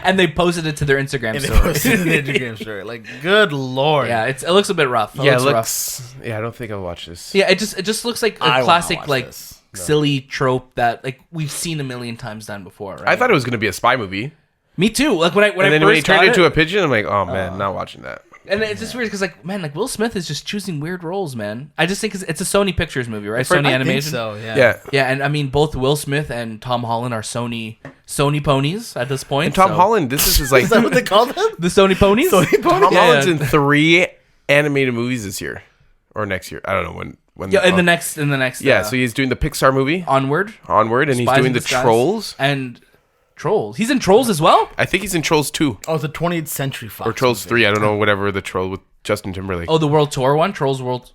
Speaker 1: And they posted it to their Instagram
Speaker 2: And they
Speaker 1: story.
Speaker 2: posted it in the Instagram story. Like, good lord.
Speaker 1: Yeah, it looks a bit rough.
Speaker 3: Yeah, it
Speaker 1: rough.
Speaker 3: looks. Yeah, I don't think I'll watch this.
Speaker 1: Yeah, it just looks like
Speaker 2: I
Speaker 1: a
Speaker 2: wanna
Speaker 1: classic
Speaker 2: watch
Speaker 1: like
Speaker 2: this.
Speaker 1: silly trope that like we've seen a million times done before, right?
Speaker 3: I thought it was going to be a spy movie.
Speaker 1: Me too. Like when I
Speaker 3: And then when he
Speaker 1: first
Speaker 3: turned
Speaker 1: got
Speaker 3: into
Speaker 1: it,
Speaker 3: a pigeon, I'm like, oh man, not watching that.
Speaker 1: and it's just weird because like man, like Will Smith is just choosing weird roles, man. I just think it's a Sony Pictures movie, right? Sony
Speaker 2: I
Speaker 1: Animation.
Speaker 2: think so, yeah.
Speaker 3: Yeah.
Speaker 1: Yeah, and I mean both Will Smith and Tom Holland are Sony ponies at this point.
Speaker 3: And Tom
Speaker 1: so-
Speaker 3: Holland, this is his like.
Speaker 2: Is that what they call them?
Speaker 1: the Sony ponies.
Speaker 3: Tom
Speaker 1: Yeah,
Speaker 3: Holland's
Speaker 1: yeah.
Speaker 3: in 3 animated movies this year or next year. I don't know when.
Speaker 1: Yeah, in the next.
Speaker 3: Yeah, so he's doing the Pixar movie
Speaker 1: Onward.
Speaker 3: Onward, and he's
Speaker 1: Spies
Speaker 3: doing
Speaker 1: in
Speaker 3: the
Speaker 1: Disguise,
Speaker 3: Trolls.
Speaker 1: and Trolls. He's in Trolls as well.
Speaker 3: I think he's in Trolls 2
Speaker 2: Oh, it's a 20th Century Fox.
Speaker 3: or Trolls
Speaker 2: movie.
Speaker 3: 3. I don't know, whatever the troll with Justin Timberlake.
Speaker 1: Oh, the World Tour one, Trolls World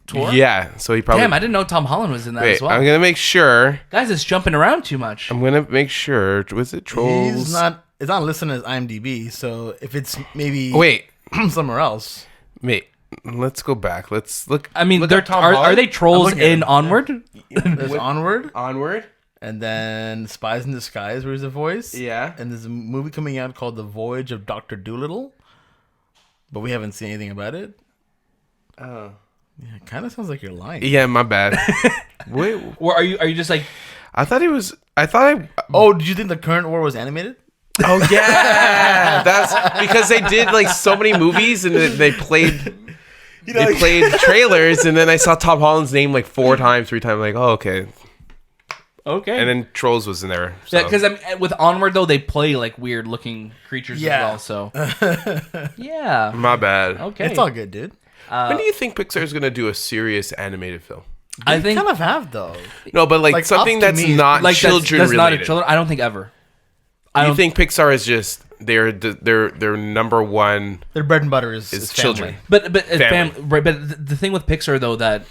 Speaker 1: Tour.
Speaker 3: Yeah, so he probably.
Speaker 1: Damn, I didn't know Tom Holland was in that
Speaker 3: Wait,
Speaker 1: as well.
Speaker 3: I'm gonna make sure.
Speaker 1: Guys, it's jumping around too much.
Speaker 3: I'm gonna make sure. Was it Trolls?
Speaker 2: He's not it's not listed as IMDb. So if it's maybe somewhere else,
Speaker 3: Wait, let's go back. Let's look.
Speaker 1: I mean,
Speaker 3: look
Speaker 1: they're
Speaker 3: at Tom
Speaker 1: are
Speaker 3: Holland.
Speaker 1: they trolls in Onward?
Speaker 2: there's Onward,
Speaker 3: Onward?
Speaker 2: and then Spies in Disguise, where he's a voice.
Speaker 3: Yeah.
Speaker 2: And there's a movie coming out called The Voyage of Dr. Dolittle, but we haven't seen anything about it.
Speaker 3: Oh.
Speaker 2: Yeah, it kind of sounds like you're lying.
Speaker 3: Yeah, my bad. Wait,
Speaker 1: Or are you just like?
Speaker 3: I thought I.
Speaker 2: Oh, did you think the current war was animated?
Speaker 3: Oh yeah, that's because they did like so many movies and they played. They played trailers, and then I saw Tom Holland's name like 3 times. Like, oh, okay.
Speaker 1: Okay.
Speaker 3: And then Trolls was in there. So.
Speaker 1: Yeah, because with Onward though, they play like weird looking creatures as well. So yeah.
Speaker 3: My bad.
Speaker 1: Okay.
Speaker 2: It's all good, dude.
Speaker 3: When do you think Pixar is gonna do a serious animated film?
Speaker 1: I think
Speaker 2: kind of have though.
Speaker 3: No, but like something
Speaker 2: up to
Speaker 3: that's
Speaker 2: me,
Speaker 3: not
Speaker 1: like
Speaker 3: children
Speaker 1: that's not a
Speaker 3: related.
Speaker 1: children. I don't think ever.
Speaker 3: You think Pixar is just their number one?
Speaker 2: Their bread and butter is
Speaker 3: children.
Speaker 2: family.
Speaker 1: But
Speaker 3: Family.
Speaker 1: right. But the thing with Pixar though that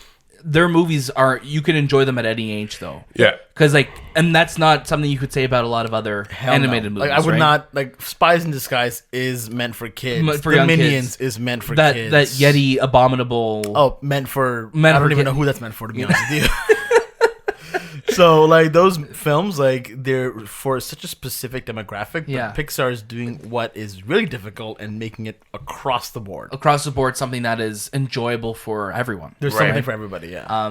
Speaker 1: their movies are you can enjoy them at any age though.
Speaker 3: Yeah.
Speaker 1: Because and that's not something you could say about a lot of other
Speaker 2: Hell
Speaker 1: animated
Speaker 2: no.
Speaker 1: movies.
Speaker 2: Like I would
Speaker 1: right?
Speaker 2: not like Spies in Disguise is meant for kids.
Speaker 1: For
Speaker 2: the
Speaker 1: young
Speaker 2: Minions
Speaker 1: kids.
Speaker 2: is meant for
Speaker 1: that
Speaker 2: kids.
Speaker 1: that Yeti abominable.
Speaker 2: Oh, meant for.
Speaker 1: Meant
Speaker 2: I don't
Speaker 1: for
Speaker 2: even
Speaker 1: kid-
Speaker 2: know who that's meant for, to be honest with you. So like those films, like they're for such a specific demographic. But
Speaker 1: Yeah.
Speaker 2: Pixar is doing what is really difficult and making it across the board.
Speaker 1: Across the board, something that is enjoyable for everyone.
Speaker 2: There's
Speaker 3: Right.
Speaker 2: something for everybody. Yeah.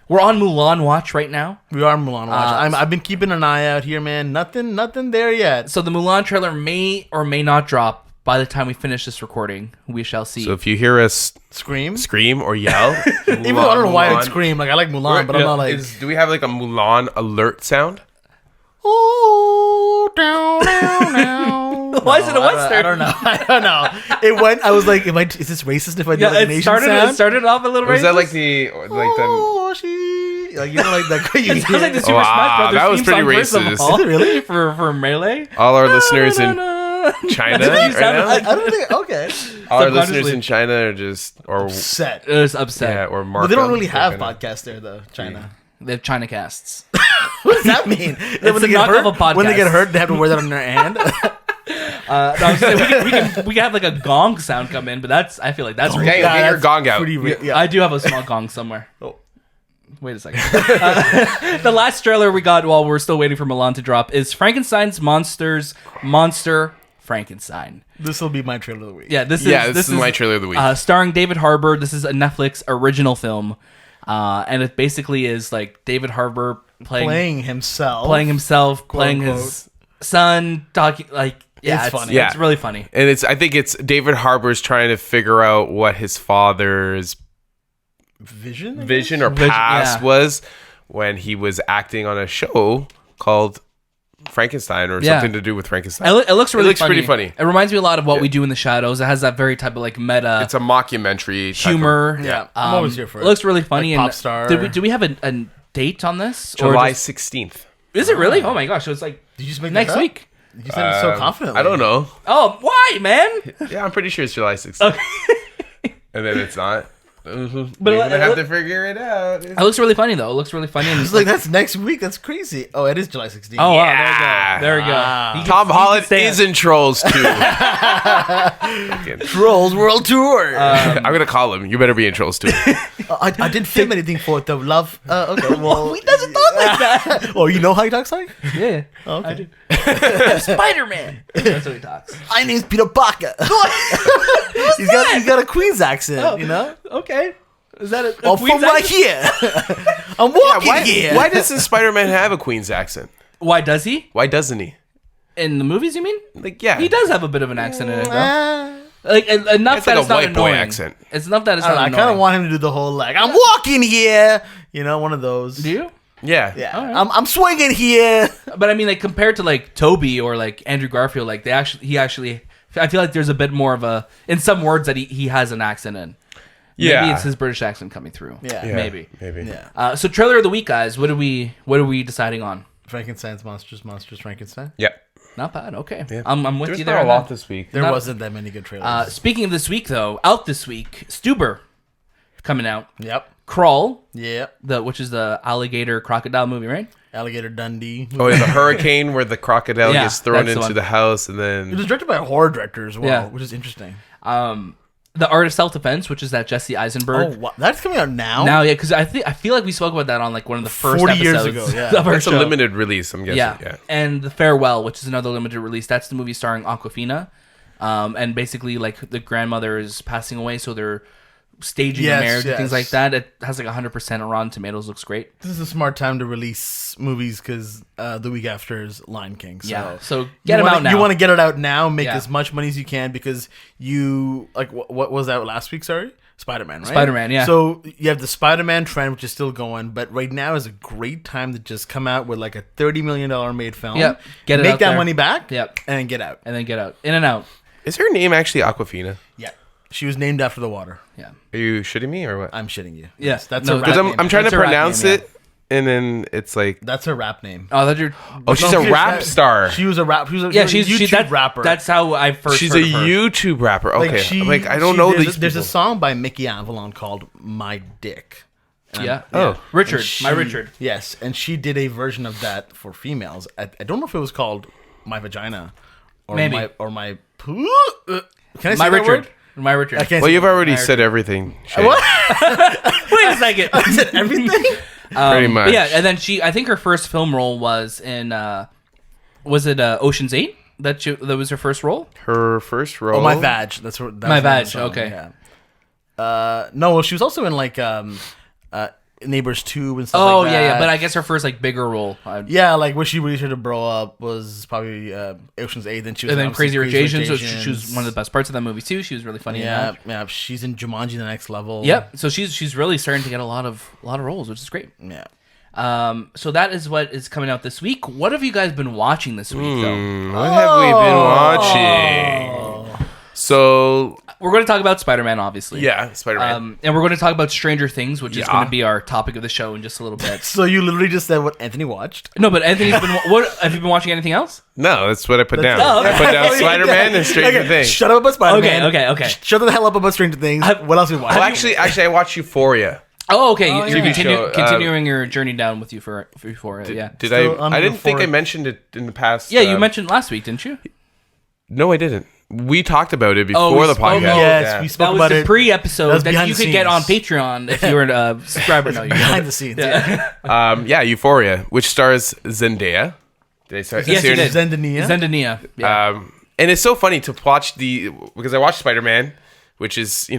Speaker 1: We're on Mulan watch right now.
Speaker 2: We are Mulan watch. I've been keeping an eye out here, man. Nothing there yet.
Speaker 1: So the Mulan trailer may or may not drop by the time we finish this recording. We shall see.
Speaker 3: So if you hear us
Speaker 2: Scream.
Speaker 3: scream or yell,
Speaker 2: Even though I don't know why I scream. Like I like Mulan, but I'm not like.
Speaker 3: Do we have like a Mulan alert sound?
Speaker 2: Oh, down, down.
Speaker 1: Why is it a Western?
Speaker 2: I don't know. I don't know. It went. I was like, is this racist if I do
Speaker 1: Yeah,
Speaker 2: like an
Speaker 1: it
Speaker 2: Asian
Speaker 1: started.
Speaker 2: sound?
Speaker 1: It started off a little.
Speaker 3: Or is that
Speaker 1: racist.
Speaker 3: like the
Speaker 2: Oh, she. Like you know, like that.
Speaker 1: It sounds like the Super
Speaker 3: Wow,
Speaker 1: Smash Brothers
Speaker 3: that was
Speaker 1: theme
Speaker 3: pretty
Speaker 1: song, first of
Speaker 3: racist.
Speaker 1: all.
Speaker 2: Is it really?
Speaker 1: for Melee?
Speaker 3: all our listeners in China
Speaker 1: Didn't you
Speaker 3: right
Speaker 1: sound
Speaker 3: now?
Speaker 1: like-
Speaker 2: I don't think. Okay.
Speaker 3: All our listeners
Speaker 1: subconsciously-
Speaker 3: in China are just or
Speaker 2: Set.
Speaker 1: It was upset.
Speaker 3: yeah or
Speaker 2: But
Speaker 3: Marco.
Speaker 2: they don't really have
Speaker 3: China.
Speaker 2: podcasts there, though. China.
Speaker 1: They have China casts.
Speaker 2: What does that mean? When they
Speaker 1: a
Speaker 2: get
Speaker 1: knockoff
Speaker 2: hurt,
Speaker 1: of podcast.
Speaker 2: when they get hurt, they have to wear that on their hand.
Speaker 1: No, I was saying, we can have like a gong sound come in, but I feel like that's
Speaker 3: Yeah, get your
Speaker 2: that's
Speaker 3: gong out.
Speaker 2: Yeah.
Speaker 1: I do have a small gong somewhere.
Speaker 2: Oh.
Speaker 1: Wait a second. The last trailer we got while we're still waiting for Milan to drop is Frankenstein's Monster Frankenstein.
Speaker 2: This will be my trailer of the week.
Speaker 1: Yeah, this
Speaker 3: is my trailer of the week.
Speaker 1: Starring David Harbour. This is a Netflix original film, and it basically is like David Harbour playing
Speaker 2: himself,
Speaker 1: playing
Speaker 2: unquote.
Speaker 1: his son, talking like
Speaker 2: It's funny.
Speaker 3: Yeah.
Speaker 1: It's really funny.
Speaker 3: And I think it's David Harbour's trying to figure out what his father's
Speaker 2: vision
Speaker 3: or past
Speaker 1: yeah.
Speaker 3: was when he was acting on a show called Frankenstein or
Speaker 1: Yeah.
Speaker 3: something to do with Frankenstein.
Speaker 1: It looks really funny.
Speaker 3: pretty funny.
Speaker 1: It reminds me a lot of What We Do in the Shadows. It has that very type of like meta
Speaker 3: It's a mockumentary type of-
Speaker 1: humor.
Speaker 2: Yeah, I'm always here for it.
Speaker 1: It looks really funny.
Speaker 2: Like
Speaker 1: and
Speaker 2: Pop Star.
Speaker 1: Do we have a date on this?
Speaker 3: July
Speaker 1: just-
Speaker 3: 16th.
Speaker 1: is it really? Oh my goch! So it's like
Speaker 2: Did you just make
Speaker 1: next
Speaker 2: that up?
Speaker 1: week.
Speaker 2: You said it so confidently.
Speaker 3: I don't know.
Speaker 1: Oh, why, man?
Speaker 3: Yeah, I'm pretty sure it's July 16th.
Speaker 1: Okay.
Speaker 3: And then it's not. But we're
Speaker 1: it-
Speaker 3: gonna have to figure it out.
Speaker 1: It looks really funny though. It looks really funny. And
Speaker 2: I was like, that's next week. That's crazy. Oh, it is July 16th.
Speaker 1: oh
Speaker 3: Yeah.
Speaker 1: wow, there we go.
Speaker 2: Wow.
Speaker 1: He can-
Speaker 3: Tom
Speaker 1: he can
Speaker 3: Holland
Speaker 1: stand.
Speaker 3: is in Trolls too.
Speaker 2: Trolls World Tour.
Speaker 3: I'm gonna call him. You better be in Trolls too.
Speaker 2: I didn't film anything for it though. Love. Okay. Well,
Speaker 1: He doesn't talk like that.
Speaker 2: oh, you know how he talks like?
Speaker 1: Yeah,
Speaker 2: Oh, okay.
Speaker 1: I do. Spider-Man. That's what he talks.
Speaker 2: My name's Peter Parker. he's got a Queen's accent, you know?
Speaker 1: Okay. Is that a
Speaker 2: Oh,
Speaker 1: Queen's
Speaker 2: from right
Speaker 1: accent?
Speaker 2: here. I'm walking here.
Speaker 3: Why doesn't Spider-Man have a Queen's accent?
Speaker 1: Why does he?
Speaker 3: Why doesn't he?
Speaker 1: In the movies, you mean?
Speaker 3: Like, yeah,
Speaker 1: He does have a bit of an accent in it, though.
Speaker 2: I
Speaker 1: Like enough
Speaker 3: It's
Speaker 1: that
Speaker 3: like
Speaker 1: it's
Speaker 3: a
Speaker 1: not
Speaker 3: white boy
Speaker 1: annoying.
Speaker 3: accent.
Speaker 1: It's enough that it's
Speaker 2: don't
Speaker 1: not
Speaker 2: know. I
Speaker 1: annoying.
Speaker 2: kind of want him to do the whole like I'm walking here, you know, one of those.
Speaker 1: Do you?
Speaker 3: Yeah,
Speaker 2: Yeah,
Speaker 1: All right.
Speaker 2: I'm swinging here.
Speaker 1: But I mean, like compared to like Toby or like Andrew Garfield, like he actually, I feel like there's a bit more of a in some words that he has an accent in.
Speaker 3: Yeah.
Speaker 1: Maybe it's his British accent coming through.
Speaker 2: Yeah.
Speaker 3: Yeah,
Speaker 1: maybe.
Speaker 2: Yeah,
Speaker 1: So trailer of the week, guys. What are we deciding on?
Speaker 2: Frankenstein's monsters, Frankenstein.
Speaker 3: Yeah.
Speaker 1: Not bad. Okay,
Speaker 3: Yeah.
Speaker 1: I'm with
Speaker 3: There's
Speaker 1: you
Speaker 3: not
Speaker 1: there.
Speaker 3: a
Speaker 1: on
Speaker 3: lot
Speaker 1: that.
Speaker 3: this week.
Speaker 2: There
Speaker 1: Not-
Speaker 2: wasn't that many good trailers.
Speaker 1: Speaking of this week, though, out this week, Stuber coming out.
Speaker 2: Yep.
Speaker 1: Crawl,
Speaker 2: Yep.
Speaker 1: which is the alligator crocodile movie, right?
Speaker 2: Alligator Dundee.
Speaker 3: Oh, yeah, the hurricane where the crocodile
Speaker 1: Yeah,
Speaker 3: gets thrown
Speaker 1: that's the
Speaker 3: into
Speaker 1: one.
Speaker 3: the house, and then
Speaker 2: It was directed by a horror director as well,
Speaker 1: Yeah.
Speaker 2: which is interesting.
Speaker 1: The Art of Self-Defense, which is that Jesse Eisenberg.
Speaker 2: Oh, wow. That's coming out now?
Speaker 1: Now, yeah, because I feel like we spoke about that on like one of the first
Speaker 2: 40
Speaker 1: episodes
Speaker 2: years ago, yeah.
Speaker 1: of our
Speaker 3: that's a
Speaker 1: show.
Speaker 3: limited release. I'm guessing.
Speaker 1: Yeah.
Speaker 3: Yeah.
Speaker 1: And The Farewell, which is another limited release. That's the movie starring Awkwafina. And basically, like, the grandmother is passing away, so they're staging a marriage and things like that. It has like 100% on Rotten Tomatoes. Looks great.
Speaker 2: This is a smart time to release movies because the week after is Lion King. So
Speaker 1: Yeah. So get them out now.
Speaker 2: You want to get it out now, make
Speaker 1: Yeah.
Speaker 2: as much money as you can because you, like, what was that last week? Sorry? Spider-Man, right?
Speaker 1: Spider-Man, yeah.
Speaker 2: So you have the Spider-Man trend, which is still going, but right now is a great time to just come out with like a $30 million made film.
Speaker 1: Yep. Get it
Speaker 2: make
Speaker 1: out
Speaker 2: that
Speaker 1: there.
Speaker 2: money back.
Speaker 1: Yep.
Speaker 2: And then get out.
Speaker 1: And then get out. In and out.
Speaker 3: Is her name actually Aquafina?
Speaker 2: Yeah. She was named after the water.
Speaker 1: Yeah.
Speaker 3: Are you shitting me or what?
Speaker 2: I'm shitting you.
Speaker 1: Yes.
Speaker 2: That's
Speaker 1: No,
Speaker 2: a rap
Speaker 3: Because
Speaker 2: name.
Speaker 3: I'm trying to
Speaker 1: That's a rap
Speaker 3: pronounce
Speaker 1: name,
Speaker 3: it, and then it's like,
Speaker 2: That's her rap name.
Speaker 1: Oh, that you're...
Speaker 3: oh, she's a rap star.
Speaker 2: She was a rap. She was a,
Speaker 1: Yeah,
Speaker 2: she was a
Speaker 1: she's
Speaker 2: YouTube
Speaker 1: that,
Speaker 2: rapper.
Speaker 1: That's how I first
Speaker 3: She's
Speaker 1: heard
Speaker 3: a
Speaker 1: of her.
Speaker 3: YouTube rapper. Okay, like I don't know these.
Speaker 2: There's a
Speaker 3: people.
Speaker 2: song by Mickey Avalon called "My Dick." And
Speaker 1: Yeah.
Speaker 3: Oh.
Speaker 1: Richard.
Speaker 2: and
Speaker 1: My Richard.
Speaker 2: Yes, and she did a version of that for females. I don't know if it was called "My Vagina" or
Speaker 1: Maybe.
Speaker 2: my. Can I say
Speaker 1: My
Speaker 2: that
Speaker 1: Richard.
Speaker 2: word?
Speaker 1: My Richard.
Speaker 2: I can't.
Speaker 3: Well,
Speaker 2: say
Speaker 3: you've
Speaker 2: that.
Speaker 3: already said everything. Shay.
Speaker 2: What?
Speaker 1: Wait a second.
Speaker 2: I said everything.
Speaker 3: Pretty much.
Speaker 1: But yeah, and then I think her first film role was in, was it Ocean's 8? That was her first role?
Speaker 3: Her first role.
Speaker 2: Oh, my vag. That's what.
Speaker 1: My Vag,
Speaker 2: the song,
Speaker 1: okay.
Speaker 2: Yeah. No, well, she was also in like Neighbors 2 and stuff
Speaker 1: Oh,
Speaker 2: like that.
Speaker 1: yeah. But I guess her first, like, bigger role.
Speaker 2: Yeah, like where she really started to grow up was probably Ocean's 8. Then she was
Speaker 1: And then
Speaker 2: obviously
Speaker 1: Crazy Rich Asians, so she
Speaker 2: Asians.
Speaker 1: was one of the best parts of that movie, too. She was really funny in
Speaker 2: Yeah,
Speaker 1: that.
Speaker 2: yeah. She's in Jumanji: The Next Level.
Speaker 1: Yep. So she's really starting to get a lot of roles, which is great.
Speaker 2: Yeah.
Speaker 1: So that is what is coming out this week. What have you guys been watching this week, though?
Speaker 3: What have we been watching? So
Speaker 1: We're going to talk about Spider-Man, obviously.
Speaker 3: yeah, Spider-Man.
Speaker 1: And we're going to talk about Stranger Things, which is
Speaker 3: Yeah.
Speaker 1: going to be our topic of the show in just a little bit.
Speaker 2: So you literally just said what Anthony watched.
Speaker 1: No, but Anthony's been... What have you been watching anything else?
Speaker 3: No, that's what I put down.
Speaker 1: oh, okay.
Speaker 3: I put down Spider-Man and Stranger
Speaker 2: Okay,
Speaker 3: Things.
Speaker 2: Shut up about Spider-Man.
Speaker 1: Okay.
Speaker 2: Shut the hell up about Stranger Things. What else we watched?
Speaker 3: Well, actually, I watched Euphoria.
Speaker 1: Oh, okay.
Speaker 2: Oh,
Speaker 1: You're
Speaker 2: yeah.
Speaker 3: show,
Speaker 1: continuing your journey down with you for Euphoria. Yeah.
Speaker 3: Did
Speaker 2: Still on
Speaker 3: I didn't think I
Speaker 2: Euphoria.
Speaker 3: mentioned it in the past.
Speaker 1: Yeah, you mentioned last week, didn't you?
Speaker 3: No, I didn't. We talked about it
Speaker 1: Oh,
Speaker 3: before
Speaker 1: we
Speaker 3: the
Speaker 1: spoke-
Speaker 3: podcast.
Speaker 2: Yes,
Speaker 3: Yeah.
Speaker 2: we spoke
Speaker 1: That was
Speaker 2: about
Speaker 1: the
Speaker 2: it.
Speaker 1: pre-episode
Speaker 2: That's
Speaker 1: that
Speaker 2: behind
Speaker 1: you
Speaker 2: the
Speaker 1: could get on
Speaker 2: scenes.
Speaker 1: Patreon if you were a subscriber. No, you're
Speaker 2: Behind
Speaker 1: not.
Speaker 2: the scenes.
Speaker 3: Yeah, Euphoria, which stars Zendaya. Did I start?
Speaker 1: Yes, you did.
Speaker 2: Zendaya.
Speaker 1: Zendaya. Yeah.
Speaker 3: And it's so funny to watch because I watched Spider-Man, which is,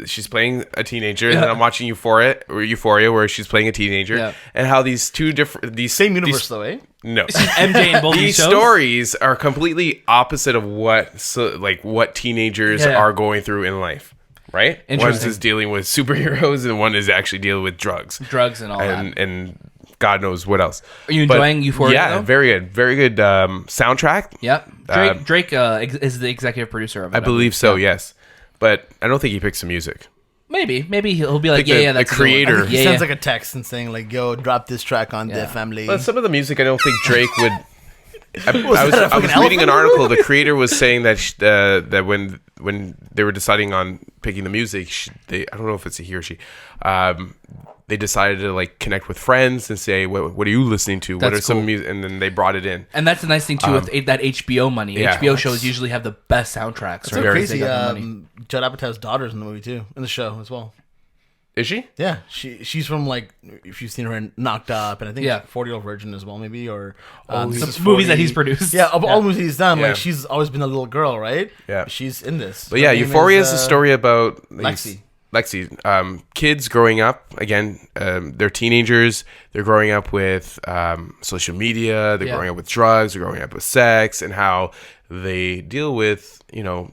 Speaker 3: she's playing a teenager, and then I'm watching Euphoria, where she's playing a teenager,
Speaker 1: Yeah.
Speaker 3: and how these
Speaker 2: Same universe though, eh?
Speaker 3: No.
Speaker 1: MJ in both
Speaker 3: These
Speaker 1: these shows.
Speaker 3: stories are completely opposite of what teenagers
Speaker 1: Yeah.
Speaker 3: are going through in life, right? One
Speaker 1: Interesting.
Speaker 3: is dealing with superheroes, and one is actually dealing with drugs,
Speaker 1: Drugs and all that.
Speaker 3: and God knows what else.
Speaker 1: Are you
Speaker 3: But,
Speaker 1: enjoying Euphoria,
Speaker 3: Yeah,
Speaker 1: though?
Speaker 3: very good soundtrack.
Speaker 1: Yep. Drake is the executive producer of it.
Speaker 3: I believe so. Yes, but I don't think he picks the music.
Speaker 1: Maybe he'll be like,
Speaker 3: Think
Speaker 1: yeah,
Speaker 3: the
Speaker 1: that's a good one.
Speaker 3: creator-
Speaker 2: He
Speaker 1: Yeah,
Speaker 2: sends
Speaker 1: yeah.
Speaker 2: like a text and saying like, "Yo, drop this track on the family."
Speaker 3: But some of the music, I don't think Drake would. I
Speaker 2: that a
Speaker 3: was
Speaker 2: fucking
Speaker 3: reading an
Speaker 2: elephant?
Speaker 3: article. The creator was saying that that when they were deciding on picking the music, I don't know if it's a he or she. They decided to like connect with friends and say, "What are you listening to? What
Speaker 1: That's
Speaker 3: are some
Speaker 1: cool.
Speaker 3: music?" And then they brought it in.
Speaker 1: And that's the nice thing too with that HBO money.
Speaker 3: yeah.
Speaker 1: HBO shows usually have the best soundtracks.
Speaker 2: so
Speaker 1: Right?
Speaker 2: crazy.
Speaker 1: They got the money.
Speaker 2: Judd Apatow's daughter's in the movie too, in the show as well.
Speaker 3: Is she?
Speaker 2: Yeah, she's from like if you've seen her in Knocked Up, and I think
Speaker 1: Yeah.
Speaker 2: 40-Year-Old Virgin as well, maybe or
Speaker 1: Some movies that he's produced.
Speaker 2: Yeah, of all movies he's done,
Speaker 3: Yeah.
Speaker 2: like she's always been a little girl, right?
Speaker 3: Yeah.
Speaker 2: she's in this.
Speaker 3: But yeah,
Speaker 2: Her name
Speaker 3: Euphoria is a story about
Speaker 2: Lexi.
Speaker 3: Kids growing up again. They're teenagers. They're growing up with social media. They're
Speaker 1: Yeah.
Speaker 3: growing up with drugs. They're growing up with sex, and how they deal with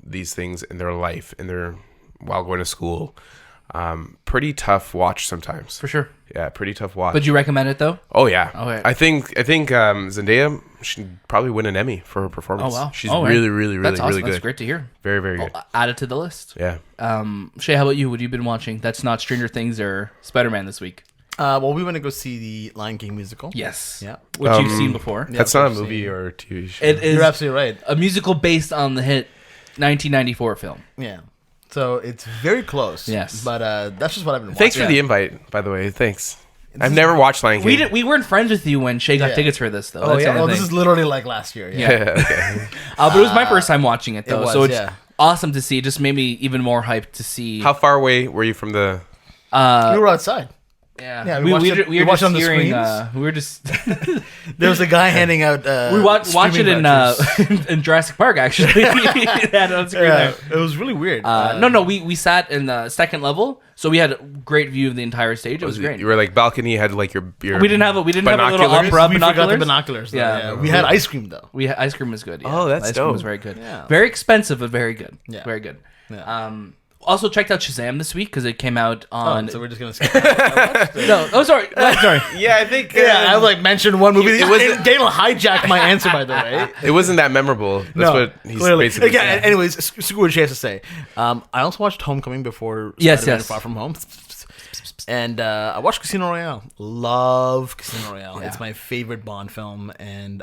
Speaker 3: these things in their life while going to school. Pretty tough watch sometimes.
Speaker 1: For sure.
Speaker 3: Yeah, pretty tough watch.
Speaker 1: Would you recommend it though?
Speaker 3: Oh yeah.
Speaker 1: Okay.
Speaker 3: I think Zendaya should probably win an Emmy for her performance.
Speaker 1: Oh wow.
Speaker 3: She's
Speaker 1: Oh,
Speaker 3: really, really, really,
Speaker 1: That's awesome.
Speaker 3: really good.
Speaker 1: That's great to hear.
Speaker 3: Very, very good.
Speaker 1: I'll add it to the list.
Speaker 3: Yeah.
Speaker 1: Shay, how about you? What have you been watching? That's not Stranger Things or Spider-Man this week.
Speaker 2: Well, we went to go see the Lion King musical.
Speaker 1: Yes.
Speaker 2: Yeah.
Speaker 1: Which you've seen before.
Speaker 2: Yeah,
Speaker 3: That's
Speaker 2: of
Speaker 3: not a
Speaker 2: course,
Speaker 3: movie
Speaker 2: yeah.
Speaker 3: or a TV show.
Speaker 1: It is
Speaker 2: You're absolutely right.
Speaker 1: a musical based on the hit 1994 film.
Speaker 2: Yeah. So it's very close.
Speaker 1: Yes.
Speaker 2: But that's just what I've been watching.
Speaker 3: Thanks for the invite, by the way. Thanks. I've never watched Lion King.
Speaker 1: We weren't friends with you when Shay got tickets for this, though.
Speaker 3: Oh, yeah.
Speaker 2: Well, this is literally like last year. Yeah.
Speaker 3: Okay.
Speaker 1: But it was my first time watching it, though.
Speaker 2: It was,
Speaker 1: so it's awesome to see. It just made me even more hyped to see.
Speaker 3: How far away were you from the...
Speaker 2: we were outside.
Speaker 1: Yeah,
Speaker 2: we were
Speaker 1: watched
Speaker 2: just
Speaker 1: on the
Speaker 2: hearing,
Speaker 1: screens. We were just.
Speaker 2: There was a guy handing out.
Speaker 1: We watch it in Jurassic Park, actually. On screen there.
Speaker 2: It was really weird.
Speaker 1: No, we sat in the second level, so we had a great view of the entire stage. It was great.
Speaker 3: You were like balcony, had like your
Speaker 1: We didn't have a little
Speaker 3: binoculars?
Speaker 1: opera
Speaker 2: we
Speaker 1: binoculars.
Speaker 2: forgot the binoculars. Though,
Speaker 1: Yeah.
Speaker 2: we had ice cream though.
Speaker 1: Ice cream was good. Yeah.
Speaker 3: Oh, that's
Speaker 1: ice cream
Speaker 3: dope.
Speaker 1: was very good.
Speaker 2: Yeah.
Speaker 1: Very expensive, but very good.
Speaker 2: Yeah.
Speaker 1: Very good.
Speaker 2: Yeah.
Speaker 1: Also checked out Shazam this week because it came out on.
Speaker 2: So we're just gonna skip. That.
Speaker 1: No, oh sorry, sorry.
Speaker 3: Yeah, I think...
Speaker 2: I like mentioned one movie.
Speaker 3: It wasn't-
Speaker 2: Daniel hijacked my answer, by the way.
Speaker 3: It wasn't that memorable. That's what he's
Speaker 2: clearly.
Speaker 3: basically
Speaker 2: Yeah.
Speaker 3: saying.
Speaker 2: Anyways, screw what she has to say. I also watched Homecoming before.
Speaker 1: Yes.
Speaker 2: Far From Home. And I watched Casino Royale. Love Casino Royale.
Speaker 1: Yeah.
Speaker 2: It's my favorite Bond film. And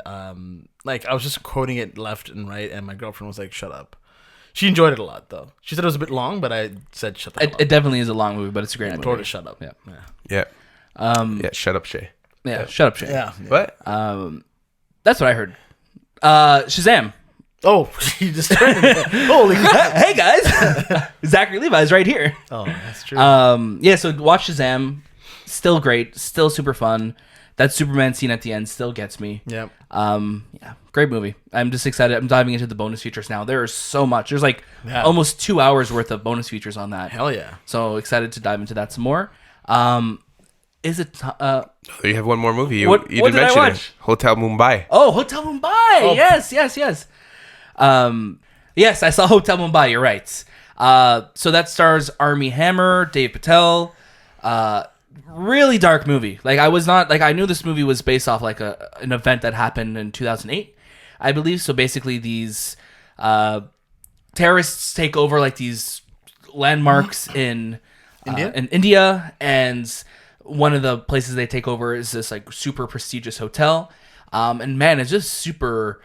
Speaker 2: like I was just quoting it left and right, and my girlfriend was like, "Shut up." She enjoyed it a lot, though. She said it was a bit long, but I said, "Shut the hell up."
Speaker 1: It definitely is a long movie, but it's a great
Speaker 2: I
Speaker 1: movie.
Speaker 2: told her to shut up.
Speaker 1: Yeah.
Speaker 3: Yeah. Yeah, shut up, Shay.
Speaker 1: Yeah. Shut up, Shay.
Speaker 2: Yeah.
Speaker 3: What?
Speaker 1: That's what I heard. Shazam.
Speaker 2: Oh, she just turned it. Holy crap.
Speaker 1: Hey guys, Zachary Levi's right here.
Speaker 2: Oh, that's true.
Speaker 1: Yeah. So watch Shazam. Still great. Still super fun. That Superman scene at the end still gets me.
Speaker 2: Yep.
Speaker 1: Yeah, great movie. I'm just excited. I'm diving into the bonus features now. There's so much. There's like
Speaker 2: Yeah.
Speaker 1: almost 2 hours worth of bonus features on that.
Speaker 2: Hell yeah.
Speaker 1: So excited to dive into that some more. Is it?
Speaker 3: You have one more movie. You
Speaker 1: What
Speaker 3: didn't
Speaker 1: did I
Speaker 3: mention
Speaker 1: watch?
Speaker 3: it. Hotel Mumbai.
Speaker 1: Oh, Hotel Mumbai. Yes. Yes, I saw Hotel Mumbai. You're right. So that stars Armie Hammer, Dave Patel. Really dark movie. Like I knew this movie was based off like an event that happened in 2008, I believe. So basically, these terrorists take over like these landmarks in India, and one of the places they take over is this like super prestigious hotel. And man, it's just super.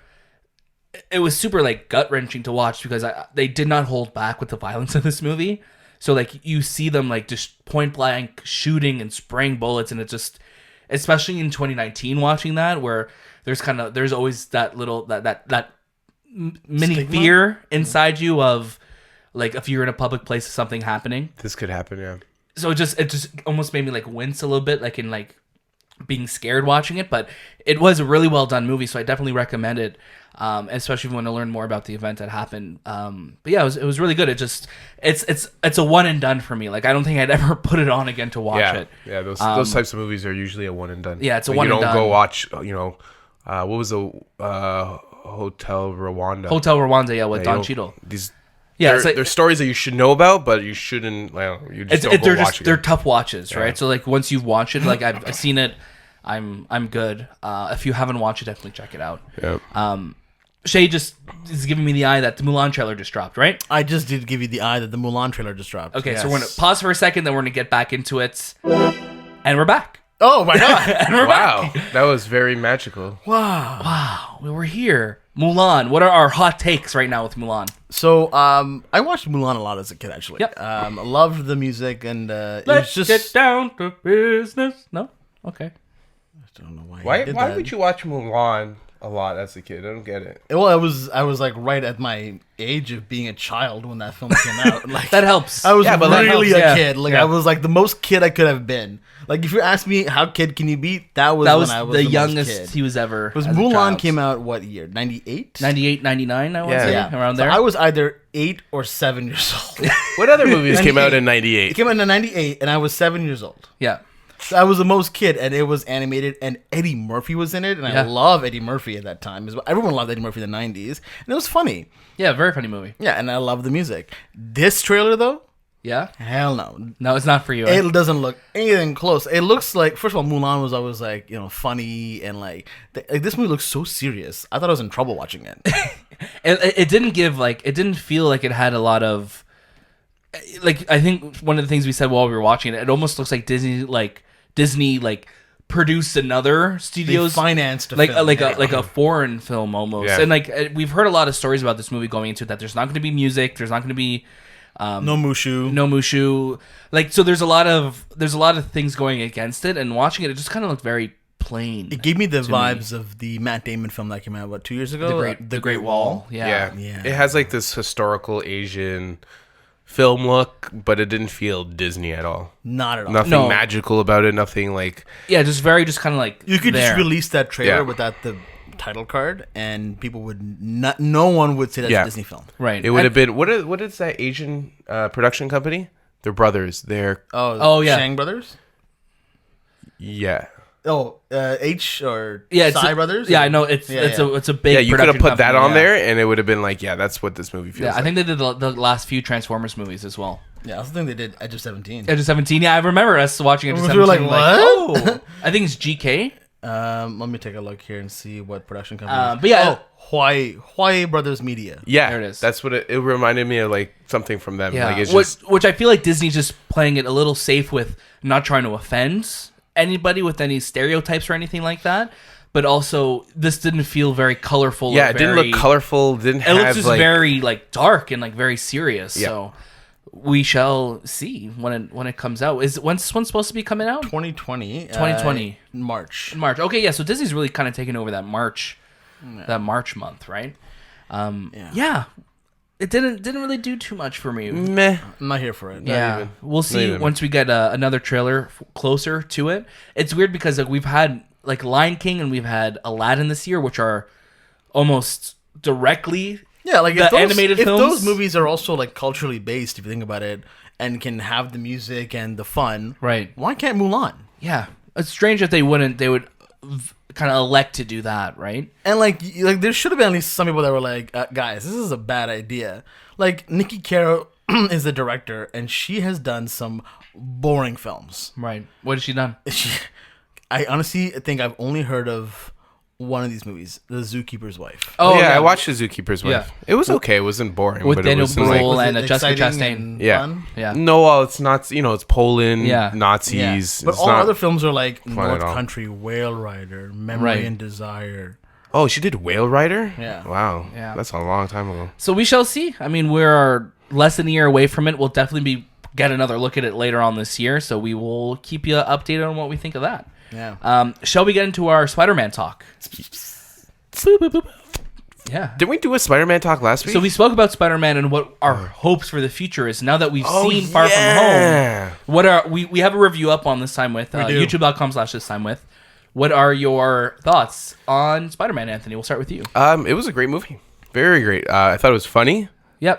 Speaker 1: It was super like gut wrenching to watch because they did not hold back with the violence in this movie. So like you see them like just point blank shooting and spraying bullets, and it just, especially in 2019, watching that where there's always that little that mini
Speaker 2: Stigma?
Speaker 1: fear inside you of like if you're in a public place of something happening.
Speaker 3: This could happen, yeah.
Speaker 1: So it just almost made me like wince a little bit, like in like being scared watching it. But it was a really well done movie, so I definitely recommend it. Especially if you want to learn more about the event that happened. But yeah, it was really good. It just it's a one and done for me. Like I don't think I'd ever put it on again to watch it.
Speaker 3: Yeah, those types of movies are usually a one and done.
Speaker 1: Yeah, it's a
Speaker 3: Like,
Speaker 1: one and
Speaker 3: you don't
Speaker 1: done.
Speaker 3: go watch, what was the Hotel Rwanda?
Speaker 1: Hotel Rwanda, yeah, with Don
Speaker 3: You
Speaker 1: Cheadle.
Speaker 3: don't- These
Speaker 1: Yeah,
Speaker 3: they're,
Speaker 1: it's like
Speaker 3: they're stories that you should know about, but you shouldn't. You just don't go watch it.
Speaker 1: they're tough watches, right? So like once you've watched it, like I've seen it, I'm good. If you haven't watched it, definitely check it out.
Speaker 3: Yep.
Speaker 1: Shay just is giving me the eye that the Mulan trailer just dropped, right?
Speaker 2: I just did give you the eye that the Mulan trailer just dropped.
Speaker 1: Okay, so we're gonna pause for a second, then we're gonna get back into it, and we're back.
Speaker 2: Oh my god!
Speaker 1: And we're
Speaker 3: Wow, that was very magical.
Speaker 2: Wow.
Speaker 1: We're here. Mulan. What are our hot takes right now with Mulan?
Speaker 2: So I watched Mulan a lot as a kid. Actually,
Speaker 1: Yep.
Speaker 2: I loved the music, and it was
Speaker 1: Let's
Speaker 2: just.
Speaker 1: get down to business. No, okay.
Speaker 2: I don't know why.
Speaker 3: Why would you watch Mulan a lot as a kid? I don't get it.
Speaker 2: Well, I was like right at my age of being a child when that film came out. Like
Speaker 1: That helps.
Speaker 2: I was
Speaker 1: Yeah, but that
Speaker 2: really
Speaker 1: helps,
Speaker 2: a
Speaker 1: yeah.
Speaker 2: kid. Like
Speaker 1: Yeah.
Speaker 2: I was like the most kid I could have been. Like if you ask me how kid can you be, that was
Speaker 1: That
Speaker 2: when
Speaker 1: was
Speaker 2: I was
Speaker 1: the
Speaker 2: most
Speaker 1: youngest
Speaker 2: kid.
Speaker 1: he was ever.
Speaker 2: Because
Speaker 1: as a
Speaker 2: Mulan
Speaker 1: child.
Speaker 2: came out what year? 98?
Speaker 1: 98, 99, I would
Speaker 3: Yeah.
Speaker 1: say,
Speaker 2: Yeah,
Speaker 1: around
Speaker 2: So
Speaker 1: there.
Speaker 2: I was either 8 or 7 years old.
Speaker 3: What other movies came out in
Speaker 2: It
Speaker 3: '98?
Speaker 2: came out in 98, and I was 7 years old.
Speaker 1: yeah.
Speaker 2: So I was the most kid, and it was animated, and Eddie Murphy was in it, and
Speaker 1: Yeah.
Speaker 2: I love Eddie Murphy at that time. Everyone loved Eddie Murphy in the 90s, and it was funny.
Speaker 1: Yeah, very funny movie.
Speaker 2: Yeah, and I love the music. This trailer, though,
Speaker 1: Yeah?
Speaker 2: hell no.
Speaker 1: No, it's not for you. eh?
Speaker 2: It doesn't look anything close. It looks like, first of all, Mulan was always like, funny, and like this movie looks so serious. I thought I was in trouble watching it.
Speaker 1: It didn't give, like, it didn't feel like it had a lot of, like, I think one of the things we said while we were watching it, it almost looks like Disney produced another
Speaker 2: They
Speaker 1: studios
Speaker 2: financed a
Speaker 1: like
Speaker 2: film.
Speaker 1: like a foreign film almost.
Speaker 3: Yeah.
Speaker 1: And like we've heard a lot of stories about this movie going into it, that there's not going to be music, there's not going to be
Speaker 2: No
Speaker 1: Mushu. Like, so there's a lot of things going against it, and watching it just kind of looked very plain.
Speaker 2: It gave me the vibes of the Matt Damon film that came out 2 years ago,
Speaker 1: The Great Wall. Yeah.
Speaker 3: It has like this historical Asian film look, but it didn't feel Disney at all.
Speaker 2: Not at all.
Speaker 3: Nothing magical about it. Nothing like
Speaker 1: just kind of like
Speaker 2: you could just release that trailer without the title card, and people would not. No one would say that's a Disney film.
Speaker 1: Right.
Speaker 3: It would have been what is that Asian production company? They're brothers. They're
Speaker 2: Shang Brothers.
Speaker 3: Yeah.
Speaker 2: H or Psy Brothers?
Speaker 1: Yeah, I know. It's a big.
Speaker 3: Yeah, you could have put that on there, and it would have been like, that's what this movie feels like.
Speaker 1: I think they did the last few Transformers movies as well.
Speaker 2: Yeah, I also think they did Edge of 17.
Speaker 1: Edge of 17. Yeah, I remember us watching Edge of 17.
Speaker 2: We were like, what?
Speaker 1: I think it's GK.
Speaker 2: Let me take a look here and see what production company.
Speaker 1: But yeah,
Speaker 2: Hawaii Brothers Media.
Speaker 3: Yeah,
Speaker 1: there it is.
Speaker 3: That's what it reminded me of, like something from them.
Speaker 1: Yeah,
Speaker 3: like it's
Speaker 1: which I feel like Disney's just playing it a little safe with not trying to offend anybody with any stereotypes or anything like that, but also this didn't feel very colorful.
Speaker 3: Yeah, it didn't look colorful. It
Speaker 1: looks just very like dark and like very serious. Yeah. So we shall see when it comes out. When's supposed to be coming out?
Speaker 2: 2020. March.
Speaker 1: Okay, yeah. So Disney's really kind of taking over that March month, right? Yeah. It didn't really do too much for me.
Speaker 3: Meh.
Speaker 2: I'm not here for it.
Speaker 1: Yeah, we'll see once we get another trailer closer to it. It's weird because like we've had like Lion King and we've had Aladdin this year, which are almost directly
Speaker 2: like
Speaker 1: the animated films.
Speaker 2: If those movies are also like culturally based, if you think about it, and can have the music and the fun,
Speaker 1: right?
Speaker 2: Why can't Mulan?
Speaker 1: Yeah, it's strange that they would kind of elect to do that, right?
Speaker 2: And like there should have been at least some people that were like, guys, this is a bad idea. Like Nikki Caro is the director, and she has done some boring films.
Speaker 1: Right. What has she done?
Speaker 2: I honestly think I've only heard of one of these movies, The Zookeeper's Wife.
Speaker 3: Oh yeah, I watched The Zookeeper's Wife. Yeah. It was okay. It wasn't boring.
Speaker 1: With
Speaker 3: but
Speaker 1: Daniel
Speaker 3: it was
Speaker 1: Brühl and Jessica Chastain.
Speaker 3: Yeah. No, well, it's not. It's Poland, Nazis.
Speaker 2: Yeah. But all other films are like North Country, Whale Rider, Memory and Desire.
Speaker 3: Oh, she did Whale Rider?
Speaker 2: Yeah.
Speaker 3: Wow. Yeah. That's a long time ago.
Speaker 1: So we shall see. I mean, we're less than a year away from it. We'll definitely get another look at it later on this year. So we will keep you updated on what we think of that.
Speaker 2: Yeah.
Speaker 1: Shall we get into our Spider-Man talk? Boop, boop, boop. Yeah.
Speaker 3: Didn't we do a Spider-Man talk last week?
Speaker 1: So we spoke about Spider-Man and what our hopes for the future is. Now that we've seen Far From Home, what are we have a review up on this time with youtube.com/this time with. What are your thoughts on Spider-Man, Anthony? We'll start with you.
Speaker 3: It was a great movie. Very great. I thought it was funny.
Speaker 1: Yep.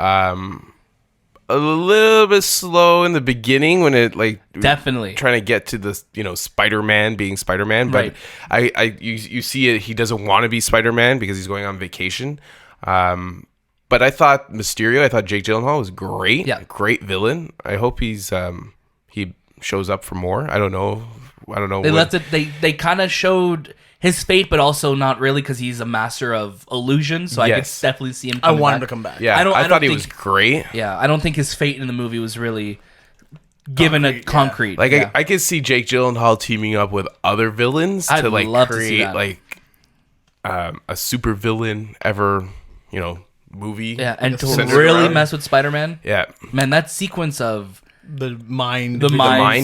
Speaker 3: A little bit slow in the beginning when it
Speaker 1: definitely
Speaker 3: trying to get to the Spider-Man being Spider-Man, but right. You see it. He doesn't want to be Spider-Man because he's going on vacation. But I thought I thought Jake Gyllenhaal was great.
Speaker 1: Yeah,
Speaker 3: great villain. I hope he shows up for more. I don't know.
Speaker 1: They left it. They kind of showed his fate, but also not really because he's a master of illusion. So I could definitely see him.
Speaker 2: I want him to come back.
Speaker 3: Yeah, I thought he was great.
Speaker 1: Yeah, I don't think his fate in the movie was really given a concrete.
Speaker 3: Yeah. I could see Jake Gyllenhaal teaming up with other villains to
Speaker 1: love
Speaker 3: create
Speaker 1: to see that.
Speaker 3: A super villain ever movie.
Speaker 1: Yeah, and to really mess with Spider-Man.
Speaker 3: Yeah,
Speaker 1: man, that sequence of
Speaker 2: the mind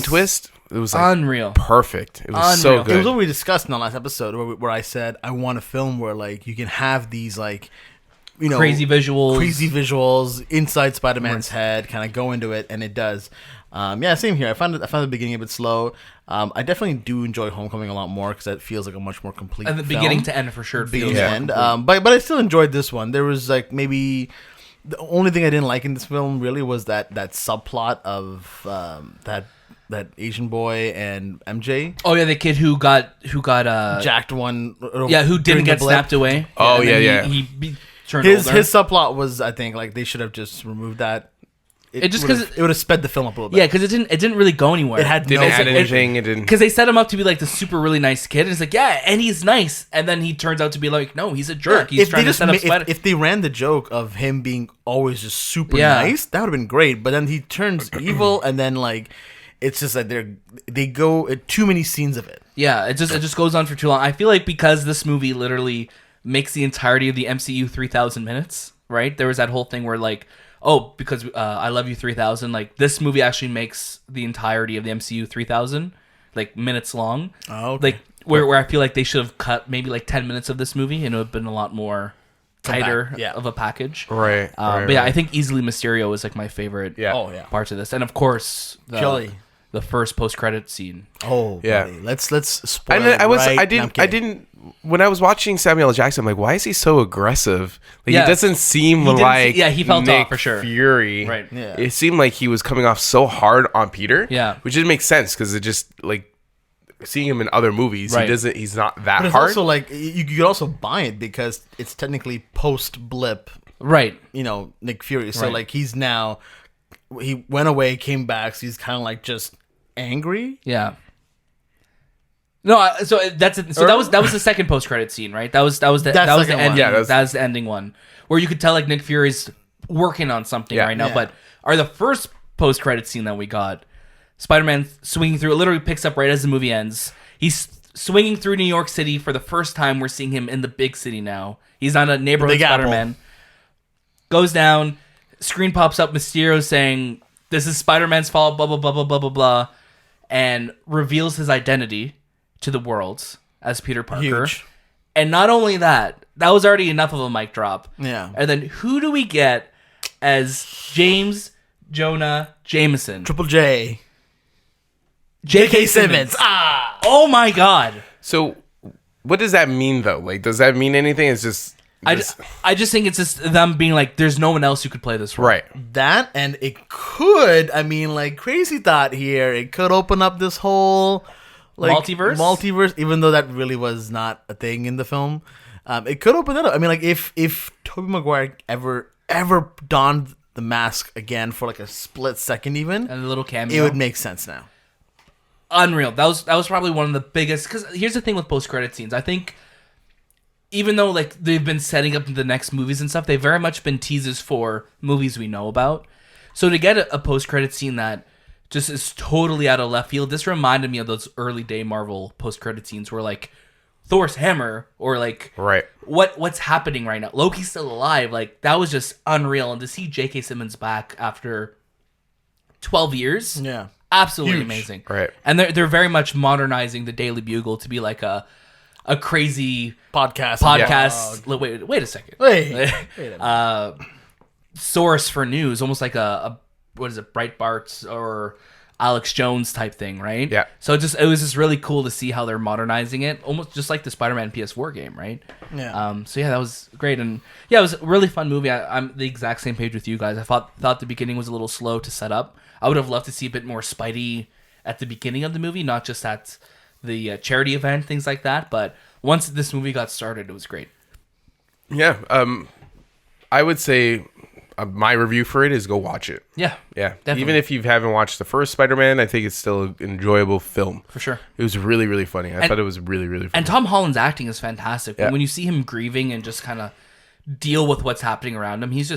Speaker 3: twist. It was
Speaker 1: unreal,
Speaker 3: perfect. It was so good.
Speaker 2: It was what we discussed in the last episode, where I said I want a film where you can have these
Speaker 1: crazy
Speaker 2: visuals inside Spider-Man's head, kind of go into it, and it does. Same here. I found the beginning a bit slow. I definitely do enjoy Homecoming a lot more because that feels like a much more complete.
Speaker 1: And the beginning to end for sure.
Speaker 2: Beginning to end. But I still enjoyed this one. There was maybe. The only thing I didn't like in this film really was that subplot of that Asian boy and MJ.
Speaker 1: Oh yeah, the kid who got
Speaker 2: jacked one.
Speaker 1: Who didn't get snapped away.
Speaker 3: Oh yeah.
Speaker 1: He turned
Speaker 2: his subplot was, I think, they should have just removed that. It would have sped the film up a little bit.
Speaker 1: Yeah, because it didn't really go anywhere.
Speaker 3: It didn't add anything. It didn't,
Speaker 1: because they set him up to be the super really nice kid, and it's and he's nice, and then he turns out to be no, he's a jerk.
Speaker 2: Yeah,
Speaker 1: he's trying to set up Spider.
Speaker 2: If they ran the joke of him being always just super nice, that would have been great. But then he turns evil, and then it's just they go too many scenes of it.
Speaker 1: Yeah, it just goes on for too long. I feel because this movie literally makes the entirety of the MCU 3,000 minutes. Right, there was that whole thing where oh, because I Love You 3000. Like this movie actually makes the entirety of the MCU 3000 like minutes long.
Speaker 2: Oh, okay.
Speaker 1: Like where I feel like they should have cut maybe like 10 minutes of this movie and it would have been a lot more tighter of a package.
Speaker 3: Right.
Speaker 1: But yeah, I think easily Mysterio is like my favorite parts of this. And of course, the first post-credit scene.
Speaker 2: Oh,
Speaker 3: yeah.
Speaker 2: Buddy. Let's spoil
Speaker 3: And
Speaker 2: it.
Speaker 3: I didn't when I was watching Samuel L. Jackson, I'm like, why is he so aggressive? Like, he doesn't seem like
Speaker 1: he felt
Speaker 3: Nick
Speaker 1: off for sure.
Speaker 3: Fury.
Speaker 1: Right.
Speaker 2: Yeah.
Speaker 3: It seemed like he was coming off so hard on Peter.
Speaker 1: Yeah.
Speaker 3: Which didn't make sense because it just like seeing him in other movies, he's not that
Speaker 2: but it's
Speaker 3: hard.
Speaker 2: also like you could also buy it because it's technically post blip.
Speaker 1: Right.
Speaker 2: You know, Nick Fury. So like he went away, came back, so he's kind of like just angry.
Speaker 1: Yeah. No, that was the second post credit scene, right? That was the ending.
Speaker 2: Yeah,
Speaker 1: that was the ending one where you could tell like Nick Fury's working on something right now.
Speaker 2: Yeah.
Speaker 1: But the first post credit scene that we got, Spider-Man swinging through. It literally picks up right as the movie ends. He's swinging through New York City for the first time. We're seeing him in the big city now. He's not a neighborhood Spider-Man. Goes down. Screen pops up. Mysterio saying, "This is Spider-Man's fault." Blah blah blah blah blah blah blah, and reveals his identity to the world as Peter Parker.
Speaker 2: Huge.
Speaker 1: And not only that was already enough of a mic drop.
Speaker 2: Yeah.
Speaker 1: And then who do we get as James Jonah Jameson?
Speaker 2: Triple J.
Speaker 1: J.K. Simmons. Oh my God.
Speaker 3: So, what does that mean though? Like, does that mean anything? It's just.
Speaker 1: I just think it's just them being like, there's no one else who could play this role.
Speaker 3: Right.
Speaker 2: That, and it could, I mean, like, crazy thought here, it could open up this whole like multiverse, even though that really was not a thing in the film. It could open that up. I mean, like, if Tobey Maguire ever donned the mask again for like a split second, even
Speaker 1: and a little cameo,
Speaker 2: it would make sense now.
Speaker 1: Unreal. That was probably one of the biggest. Because here's the thing with post credit scenes. I think even though like they've been setting up the next movies and stuff, they've very much been teasers for movies we know about. So to get a post credit scene that just is totally out of left field, this reminded me of those early day Marvel post credit scenes where like Thor's hammer or like what's happening right now. Loki's still alive. Like that was just unreal. And to see J.K. Simmons back after 12 years, absolutely amazing.
Speaker 3: Right.
Speaker 1: And they're very much modernizing the Daily Bugle to be like a crazy podcast. Wait a second.
Speaker 2: Wait
Speaker 1: Source for news, almost like a what is it, Breitbart or Alex Jones type thing, right?
Speaker 3: Yeah.
Speaker 1: So it was just really cool to see how they're modernizing it, almost just like the Spider-Man PS4 game, right?
Speaker 2: Yeah.
Speaker 1: So yeah, that was great, and yeah, it was a really fun movie. I'm the exact same page with you guys. I thought the beginning was a little slow to set up. I would have loved to see a bit more Spidey at the beginning of the movie, not just at the charity event, things like that. But once this movie got started, it was great.
Speaker 3: Yeah. I would say my review for it is go watch it.
Speaker 1: Yeah.
Speaker 3: Yeah.
Speaker 1: Definitely.
Speaker 3: Even if you haven't watched the first Spider-Man, I think it's still an enjoyable film.
Speaker 1: For sure.
Speaker 3: It was really, really funny. I thought it was really, really funny.
Speaker 1: And Tom Holland's acting is fantastic.
Speaker 3: Yeah.
Speaker 1: When you see him grieving and just kind of deal with what's happening around him, he's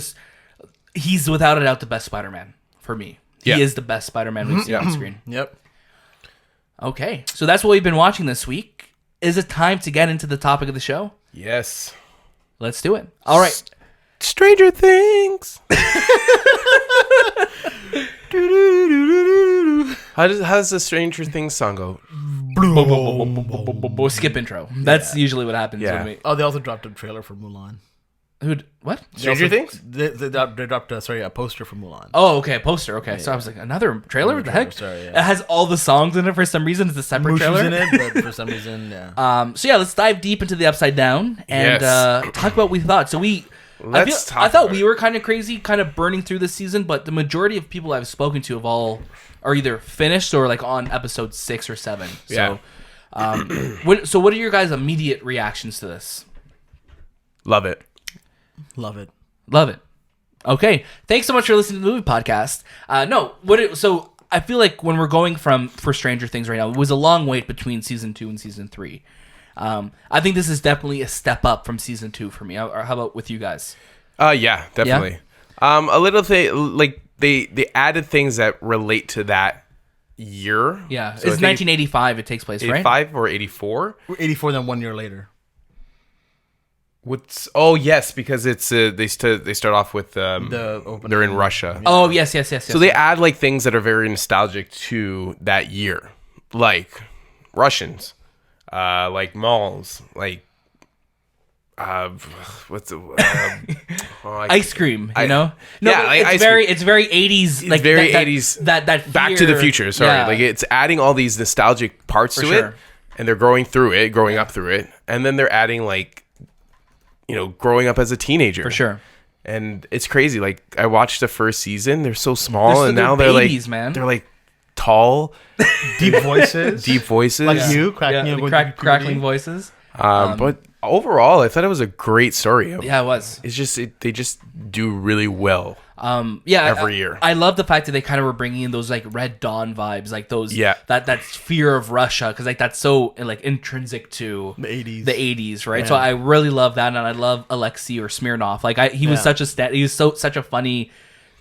Speaker 1: without a doubt the best Spider-Man for me. He is the best Spider-Man we've seen on screen.
Speaker 2: Yep.
Speaker 1: Okay. So that's what we've been watching this week. Is it time to get into the topic of the show?
Speaker 3: Yes.
Speaker 1: Let's do it. All right.
Speaker 3: Stranger Things. How does the Stranger Things song go?
Speaker 1: Skip intro. That's usually what happens.
Speaker 3: Yeah.
Speaker 1: When we...
Speaker 2: Oh, they also dropped a trailer for Mulan.
Speaker 1: What?
Speaker 3: Stranger Things?
Speaker 2: They dropped a poster for Mulan.
Speaker 1: Oh, okay, a poster. Okay, so I was like, another trailer? What the heck?
Speaker 2: Sorry,
Speaker 1: It has all the songs in it for some reason. It's a separate trailer.
Speaker 2: in it, but for some reason,
Speaker 1: So yeah, let's dive deep into the Upside Down and talk about what we thought. So I thought we were kind of crazy, kind of burning through this season, but the majority of people I've spoken to are either finished or like on episode 6 or 7. So, what are your guys' immediate reactions to this?
Speaker 3: Love it.
Speaker 2: Love it.
Speaker 1: Love it. Okay. Thanks so much for listening to the movie podcast. So I feel like when we're going for Stranger Things right now, it was a long wait between season 2 and season 3. I think this is definitely a step up from season 2 for me. How about with you guys?
Speaker 3: Yeah, definitely. Yeah? A little thing, like they added things that relate to that year.
Speaker 1: Yeah. So it's 1985 it takes place,
Speaker 3: 85
Speaker 1: right?
Speaker 3: 85 or 84?
Speaker 2: 84, then 1 year later.
Speaker 3: Oh yes, because it's they start off with
Speaker 2: The opening.
Speaker 3: they're in Russia.
Speaker 2: Yeah.
Speaker 1: Oh yes.
Speaker 3: So they add like things that are very nostalgic to that year, like Russians, like malls, like what's the
Speaker 1: ice cream, you know? No,
Speaker 3: yeah, like
Speaker 1: it's very 80s, like
Speaker 3: very
Speaker 1: that,
Speaker 3: 80s.
Speaker 1: That
Speaker 3: Back to the Future. Sorry, like it's adding all these nostalgic parts to it, and they're growing up through it, and then they're adding like, growing up as a teenager
Speaker 1: for sure.
Speaker 3: And it's crazy. Like I watched the first season; they're so small, and
Speaker 1: they're
Speaker 3: now
Speaker 1: babies,
Speaker 3: they're like,
Speaker 1: man.
Speaker 3: they're like tall,
Speaker 2: deep voices,
Speaker 3: like
Speaker 2: you,
Speaker 1: crackling voices.
Speaker 3: But overall, I thought it was a great story.
Speaker 1: Yeah, it was.
Speaker 3: It's just they just do really well. Every year.
Speaker 1: I love the fact that they kind of were bringing in those like Red Dawn vibes, like those that fear of Russia, because like that's so like intrinsic to
Speaker 2: the 80s.
Speaker 1: The 80s, right?
Speaker 2: Yeah.
Speaker 1: So I really love that, and I love Alexei or Smirnov. Like he was such a funny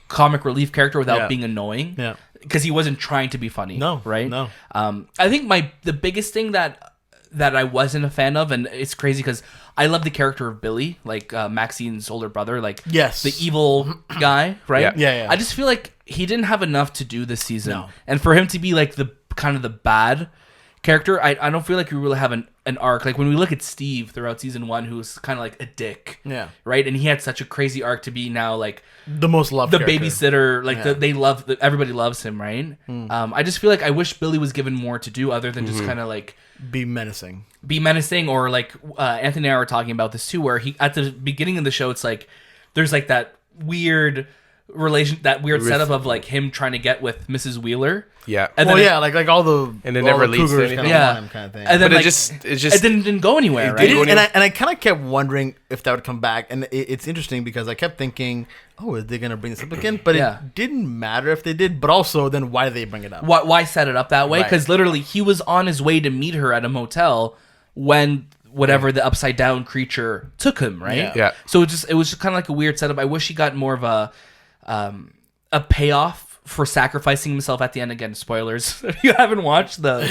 Speaker 1: comic relief character without being annoying.
Speaker 2: Yeah,
Speaker 1: because he wasn't trying to be funny.
Speaker 2: No,
Speaker 1: right?
Speaker 2: No.
Speaker 1: I think the biggest thing that I wasn't a fan of, and it's crazy because I love the character of Billy, like Maxine's older brother, like the evil guy, right?
Speaker 2: Yeah.
Speaker 1: I just feel like he didn't have enough to do this season,
Speaker 2: No.
Speaker 1: and for him to be like the kind of the bad character, I don't feel like we really have an arc. Like when we look at Steve throughout season 1, who's kind of like a dick, right? And he had such a crazy arc to be now like
Speaker 2: the most loved
Speaker 1: the
Speaker 2: character.
Speaker 1: babysitter, like everybody loves him, right? I just feel like I wish Billy was given more to do other than just kind of like
Speaker 2: be menacing,
Speaker 1: or like Anthony and I were talking about this too, where he at the beginning of the show, it's like there's like that weird setup of like him trying to get with Mrs. Wheeler.
Speaker 3: Yeah.
Speaker 1: And
Speaker 2: like all the
Speaker 3: and it never leads to anything.
Speaker 2: Kind of thing.
Speaker 1: And then
Speaker 3: but
Speaker 1: like, it didn't go anywhere, right?
Speaker 2: And I kind of kept wondering if that would come back. And it's interesting because I kept thinking, oh, are they going to bring this up again? But it didn't matter if they did. But also, then why did they bring it up?
Speaker 1: Why set it up that way? Because literally, he was on his way to meet her at a motel when whatever the upside down creature took him, right?
Speaker 3: Yeah.
Speaker 1: So it was just kind of like a weird setup. I wish he got more of a payoff for sacrificing himself at the end. Again, spoilers if you haven't watched the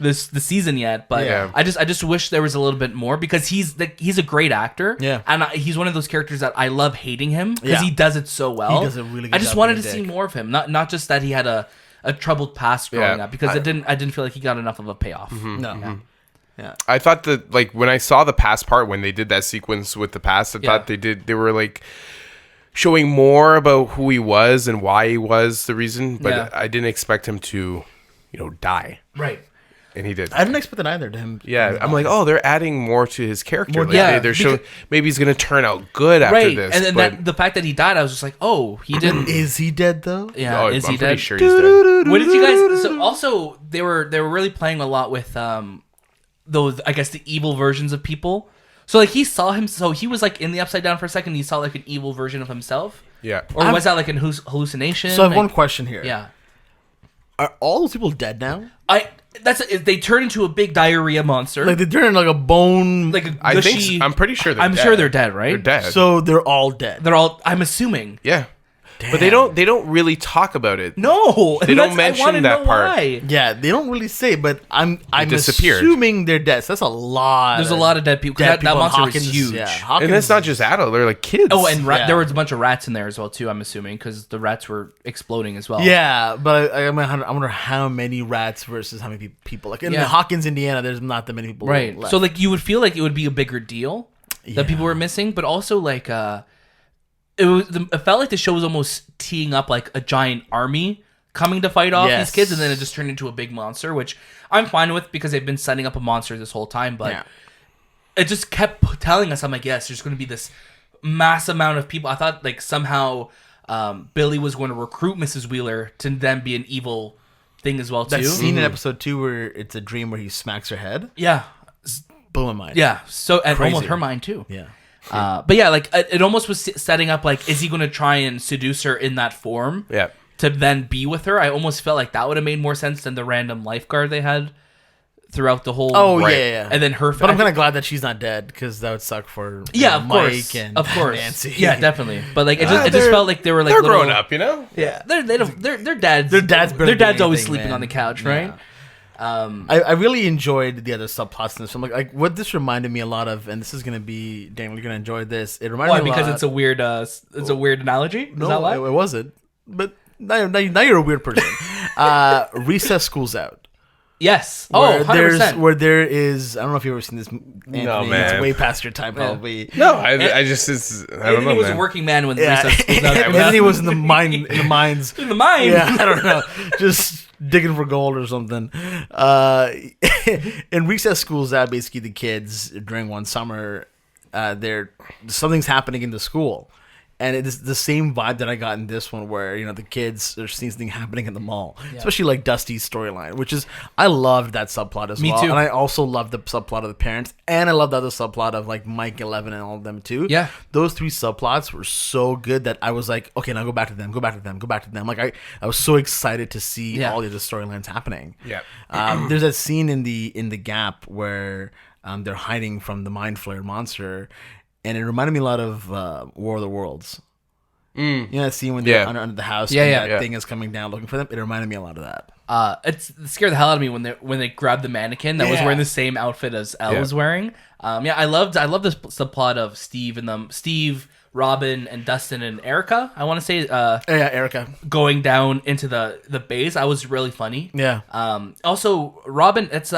Speaker 1: season yet, but I just wish there was a little bit more, because he's a great actor, and he's one of those characters that I love hating him because he does it so well.
Speaker 2: He does a really good
Speaker 1: I just
Speaker 2: job
Speaker 1: wanted to
Speaker 2: being a
Speaker 1: see
Speaker 2: dick.
Speaker 1: more of him, not just that he had a troubled past growing up, because I didn't feel like he got enough of a payoff.
Speaker 2: No. Yeah.
Speaker 3: I thought that, like, when I saw the past part, when they did that sequence with the past, I thought they were like showing more about who he was and why he was the reason, but I didn't expect him to, die.
Speaker 1: Right.
Speaker 3: And he did.
Speaker 2: I didn't expect it either to him.
Speaker 3: Yeah, I'm like, oh, they're adding more to his character.
Speaker 2: More,
Speaker 3: they're showing maybe he's gonna turn out good after this.
Speaker 1: And then the fact that he died, I was just like, oh, he didn't.
Speaker 2: Is he dead though?
Speaker 1: Yeah, is he
Speaker 3: I'm
Speaker 1: dead?
Speaker 3: pretty sure he's dead.
Speaker 1: What did you guys? So also, they were really playing a lot with those, I guess, the evil versions of people. So like he saw him, so he was like in the upside down for a second. He saw like an evil version of himself.
Speaker 3: Yeah.
Speaker 1: Or was that like an hallucination?
Speaker 2: So I have one question here.
Speaker 1: Yeah.
Speaker 2: Are all those people dead now?
Speaker 1: They turn into a big diarrhea monster.
Speaker 2: Like they turn into like a bone.
Speaker 1: Like a gushy,
Speaker 3: I'm pretty sure
Speaker 1: I'm sure they're dead, right?
Speaker 3: They're dead.
Speaker 2: So they're all dead.
Speaker 1: They're all. I'm assuming.
Speaker 3: Yeah.
Speaker 2: Damn.
Speaker 3: But they don't really talk about it.
Speaker 1: No,
Speaker 3: they don't mention that part.
Speaker 1: Why.
Speaker 2: Yeah, they don't really say, but I'm
Speaker 3: disappeared.
Speaker 2: assuming they're dead. So that's a lot.
Speaker 1: There's a lot of dead people. That monster
Speaker 2: Hawkins,
Speaker 1: was huge.
Speaker 2: Yeah, Hawkins,
Speaker 3: And that's not just adults; they're like kids.
Speaker 1: Oh, and there was a bunch of rats in there as well too. I'm assuming because the rats were exploding as well.
Speaker 2: Yeah, but I wonder how many rats versus how many people. Like in Hawkins, Indiana, there's not that many people.
Speaker 1: Right.
Speaker 2: Left.
Speaker 1: So like you would feel like it would be a bigger deal that people were missing, but also like it felt like the show was almost teeing up like a giant army coming to fight off these kids, and then it just turned into a big monster, which I'm fine with because they've been setting up a monster this whole time, but it just kept telling us, I'm like, yes, there's going to be this mass amount of people. I thought like somehow Billy was going to recruit Mrs. Wheeler to then be an evil thing as well too.
Speaker 2: That scene in episode 2 where it's a dream where he smacks her head.
Speaker 1: Yeah.
Speaker 2: Blew my mind.
Speaker 1: Yeah. So, and
Speaker 2: Crazy.
Speaker 1: almost her mind too.
Speaker 2: Yeah.
Speaker 1: But yeah, like it almost was setting up like, is he going to try and seduce her in that form?
Speaker 3: Yeah.
Speaker 1: To then be with her? I almost felt like that would have made more sense than the random lifeguard they had throughout the whole.
Speaker 2: Oh yeah.
Speaker 1: And then her.
Speaker 2: But I'm kind of glad that she's not dead because that would suck for
Speaker 1: of
Speaker 2: Mike
Speaker 1: course,
Speaker 2: and
Speaker 1: Nancy.
Speaker 2: Nancy.
Speaker 1: Yeah, definitely. But like it just felt like they were like
Speaker 3: they're
Speaker 1: little,
Speaker 3: grown up, you know.
Speaker 1: Yeah, they're dads.
Speaker 2: Their dad's
Speaker 1: always
Speaker 2: anything,
Speaker 1: sleeping
Speaker 2: man.
Speaker 1: on the couch, right?
Speaker 2: I really enjoyed the other subplots in this film. Like what this reminded me a lot of, and this is gonna be, Daniel, you're gonna enjoy this. It reminded me
Speaker 1: because it's a weird analogy. Is that why?
Speaker 2: It wasn't. But now you're a weird person. Recess School's Out.
Speaker 1: Yes.
Speaker 2: Where
Speaker 1: 100%.
Speaker 2: Where there is, I don't know if you've ever seen this. Anthony,
Speaker 3: No, man.
Speaker 2: It's way past your time, probably.
Speaker 3: No, I just I don't
Speaker 1: Anthony
Speaker 3: know,
Speaker 1: was
Speaker 3: man.
Speaker 1: a working man when Recess School's Out.
Speaker 2: Anthony was in the mines.
Speaker 1: In the mine.
Speaker 2: Yeah, I don't know. Just digging for gold or something. In Recess School's Out, basically the kids during one summer, something's happening in the school. And it is the same vibe that I got in this one, where the kids are seeing something happening in the mall, especially like Dusty's storyline, which is I loved that subplot as well.
Speaker 1: Me too.
Speaker 2: And I also loved the subplot of the parents, and I loved the other subplot of like Mike, 11, and all of them too.
Speaker 1: Yeah,
Speaker 2: those three subplots were so good that I was like, okay, now go back to them. Like I was so excited to see all the other storylines happening.
Speaker 3: Yeah.
Speaker 2: There's that scene in the gap where they're hiding from the mind flayer monster. And it reminded me a lot of War of the Worlds. You know that scene when they're under the house and that thing is coming down looking for them? It reminded me a lot of that.
Speaker 1: It scared the hell out of me when they grabbed the mannequin that was wearing the same outfit as Elle was wearing. I love this subplot of Steve, Robin, and Dustin and Erica. I want to say
Speaker 2: Erica
Speaker 1: going down into the base. That was really funny.
Speaker 2: Yeah.
Speaker 1: Also, Robin. It's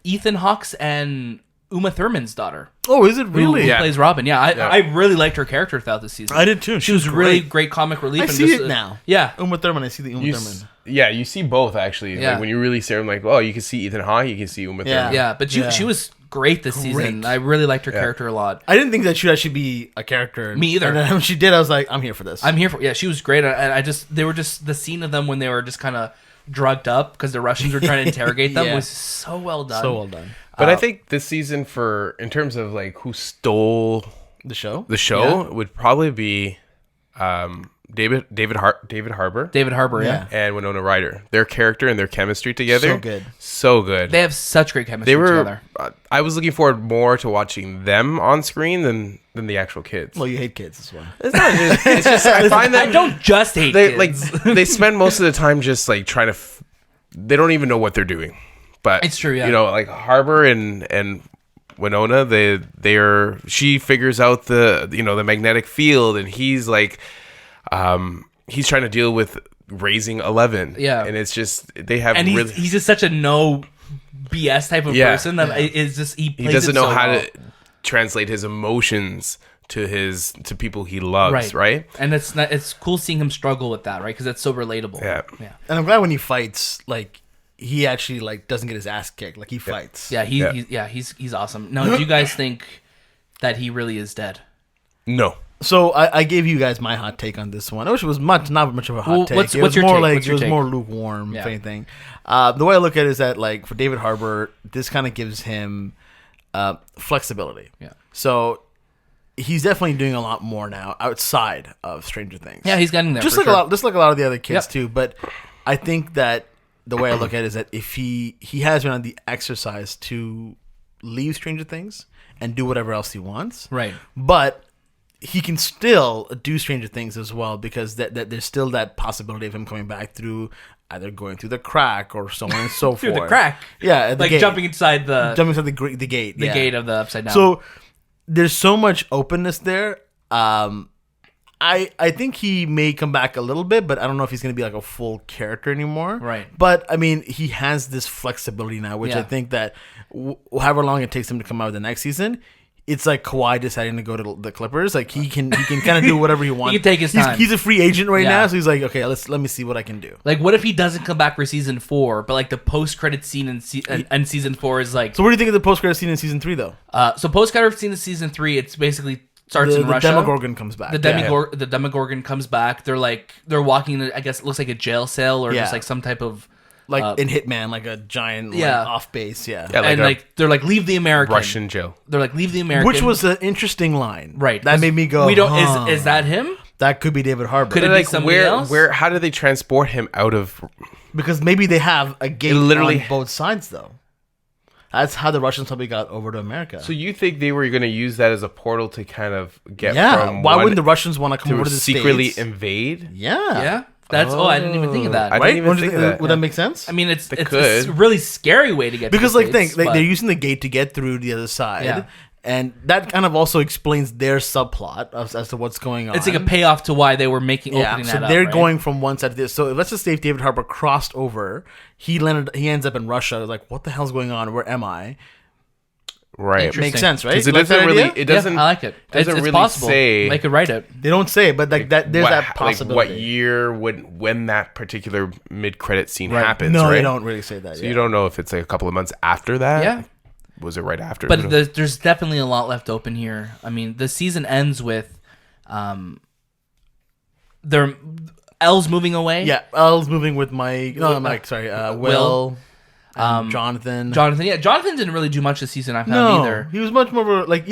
Speaker 1: Ethan Hawke's and Uma Thurman's daughter.
Speaker 2: Oh, is it really?
Speaker 1: Who plays Robin? Yeah, I really liked her character throughout the season.
Speaker 2: I did too.
Speaker 1: She was really great comic relief.
Speaker 2: I see it now.
Speaker 1: Yeah,
Speaker 2: Uma Thurman. I see the Uma Thurman.
Speaker 3: Yeah, you see both actually.
Speaker 1: Yeah.
Speaker 3: Like when you really see her, I'm like, oh, you can see Ethan Hawke, you can see Uma Thurman.
Speaker 1: Yeah, but she was great this season. I really liked her character a lot.
Speaker 2: I didn't think that she'd actually be a character.
Speaker 1: Me either.
Speaker 2: And then when she did, I was like, I'm here for this.
Speaker 1: Yeah, she was great. And they were just the scene of them when they were just kind of drugged up because the Russians were trying to interrogate them was so well done.
Speaker 2: So well done.
Speaker 3: But I think this season, in terms of like who stole
Speaker 2: the show,
Speaker 3: would probably be David Harbour, and Winona Ryder. Their character and their chemistry together, so good.
Speaker 1: They have such great chemistry together.
Speaker 3: I was looking forward more to watching them on screen than the actual kids.
Speaker 2: Well, you hate kids as well.
Speaker 3: It's not just. It's just I find that
Speaker 1: I don't just hate kids.
Speaker 3: Like they spend most of the time just like trying to. They don't even know what they're doing. But
Speaker 1: it's true, yeah.
Speaker 3: Like Harbour and Winona, she figures out the magnetic field, and he's like, he's trying to deal with raising 11.
Speaker 1: Yeah,
Speaker 3: and it's just they have.
Speaker 1: And he's just such a no BS type of person that it's just he
Speaker 3: doesn't know how to translate his emotions to people he loves, right?
Speaker 1: And it's cool seeing him struggle with that, right? Because it's so relatable.
Speaker 3: Yeah.
Speaker 2: And I'm glad when he fights, like. He actually doesn't get his ass kicked. Like he fights.
Speaker 1: Yeah, he's awesome. Now, do you guys think that he really is dead?
Speaker 3: No.
Speaker 2: So I gave you guys my hot take on this one. I wish it was not much of a hot take.
Speaker 1: What's
Speaker 2: it was
Speaker 1: your
Speaker 2: more
Speaker 1: take?
Speaker 2: like it was more lukewarm, if anything. The way I look at it is that like for David Harbour, this kind of gives him flexibility.
Speaker 1: Yeah.
Speaker 2: So he's definitely doing a lot more now outside of Stranger Things.
Speaker 1: Yeah, he's getting there.
Speaker 2: Just like a lot of the other kids too. But I think that. The way I look at it is that if he has been on the exercise to leave Stranger Things and do whatever else he wants,
Speaker 1: right?
Speaker 2: But he can still do Stranger Things as well because that there's still that possibility of him coming back through either going through the crack or so on and so forth.
Speaker 1: Through the crack,
Speaker 2: the gate.
Speaker 1: jumping inside the
Speaker 2: gate,
Speaker 1: the gate of the upside down.
Speaker 2: So there's so much openness there. I think he may come back a little bit, but I don't know if he's going to be like a full character anymore.
Speaker 1: Right.
Speaker 2: But, I mean, he has this flexibility now, which I think that however long it takes him to come out with the next season, it's like Kawhi deciding to go to the Clippers. Like, he can kind of do whatever he wants.
Speaker 1: He can take his time.
Speaker 2: He's a free agent right now, so he's like, okay, let me see what I can do.
Speaker 1: Like, what if he doesn't come back for season 4, but like the post-credit scene in season 4 is like...
Speaker 2: So what do you think of the post-credit scene in season 3, though?
Speaker 1: So post-credit scene in season 3, it's basically... starts in Russia.
Speaker 2: The Demogorgon comes back.
Speaker 1: The Demogorgon comes back. They're walking. I guess it looks like a jail cell or just like some type of
Speaker 2: in Hitman, like a giant off base.
Speaker 1: And they're like leave the American
Speaker 3: Russian jail.
Speaker 1: They're like leave the American,
Speaker 2: which was an interesting line,
Speaker 1: right?
Speaker 2: That made me go.
Speaker 1: We don't. Is that him?
Speaker 2: That could be David Harbour.
Speaker 1: Could it be somebody else?
Speaker 3: How do they transport him out of?
Speaker 2: Because maybe they have a gate on both sides, though. That's how the Russians probably got over to America.
Speaker 3: So you think they were going to use that as a portal to kind of get from
Speaker 2: why wouldn't the Russians want to come over to the
Speaker 3: secretly
Speaker 2: States?
Speaker 3: invade?
Speaker 2: Yeah.
Speaker 1: That's I didn't even think of that.
Speaker 3: I didn't even think of that.
Speaker 2: Would that make sense?
Speaker 1: I mean, it's a really scary way to get
Speaker 2: because
Speaker 1: to the
Speaker 2: like
Speaker 1: States,
Speaker 2: they're using the gate to get through the other side.
Speaker 1: Yeah.
Speaker 2: And that kind of also explains their subplot as to what's going on.
Speaker 1: It's like a payoff to why they were opening that
Speaker 2: so
Speaker 1: up.
Speaker 2: they're
Speaker 1: right?
Speaker 2: going from one side to this. So let's just say if David Harbour crossed over, he ends up in Russia. Like, what the hell's going on? Where am I?
Speaker 3: Right.
Speaker 2: Makes sense, right?
Speaker 3: Because it doesn't really. It doesn't.
Speaker 1: I like it.
Speaker 3: Doesn't
Speaker 1: it's
Speaker 3: really
Speaker 1: possible.
Speaker 3: say.
Speaker 1: They could write it.
Speaker 2: They don't say it, but like that, there's that possibility.
Speaker 3: Like what year when that particular mid-credit scene happens?
Speaker 2: No,
Speaker 3: right?
Speaker 2: they don't really say that.
Speaker 3: So you don't know if it's like a couple of months after that.
Speaker 1: Yeah.
Speaker 3: Was it right after?
Speaker 1: But there's definitely a lot left open here. I mean, the season ends with, Elle's moving away.
Speaker 2: Yeah, Elle's moving with Mike. No, Mike. Sorry, Will. Jonathan.
Speaker 1: Yeah, Jonathan didn't really do much this season. I found either.
Speaker 2: He was much more like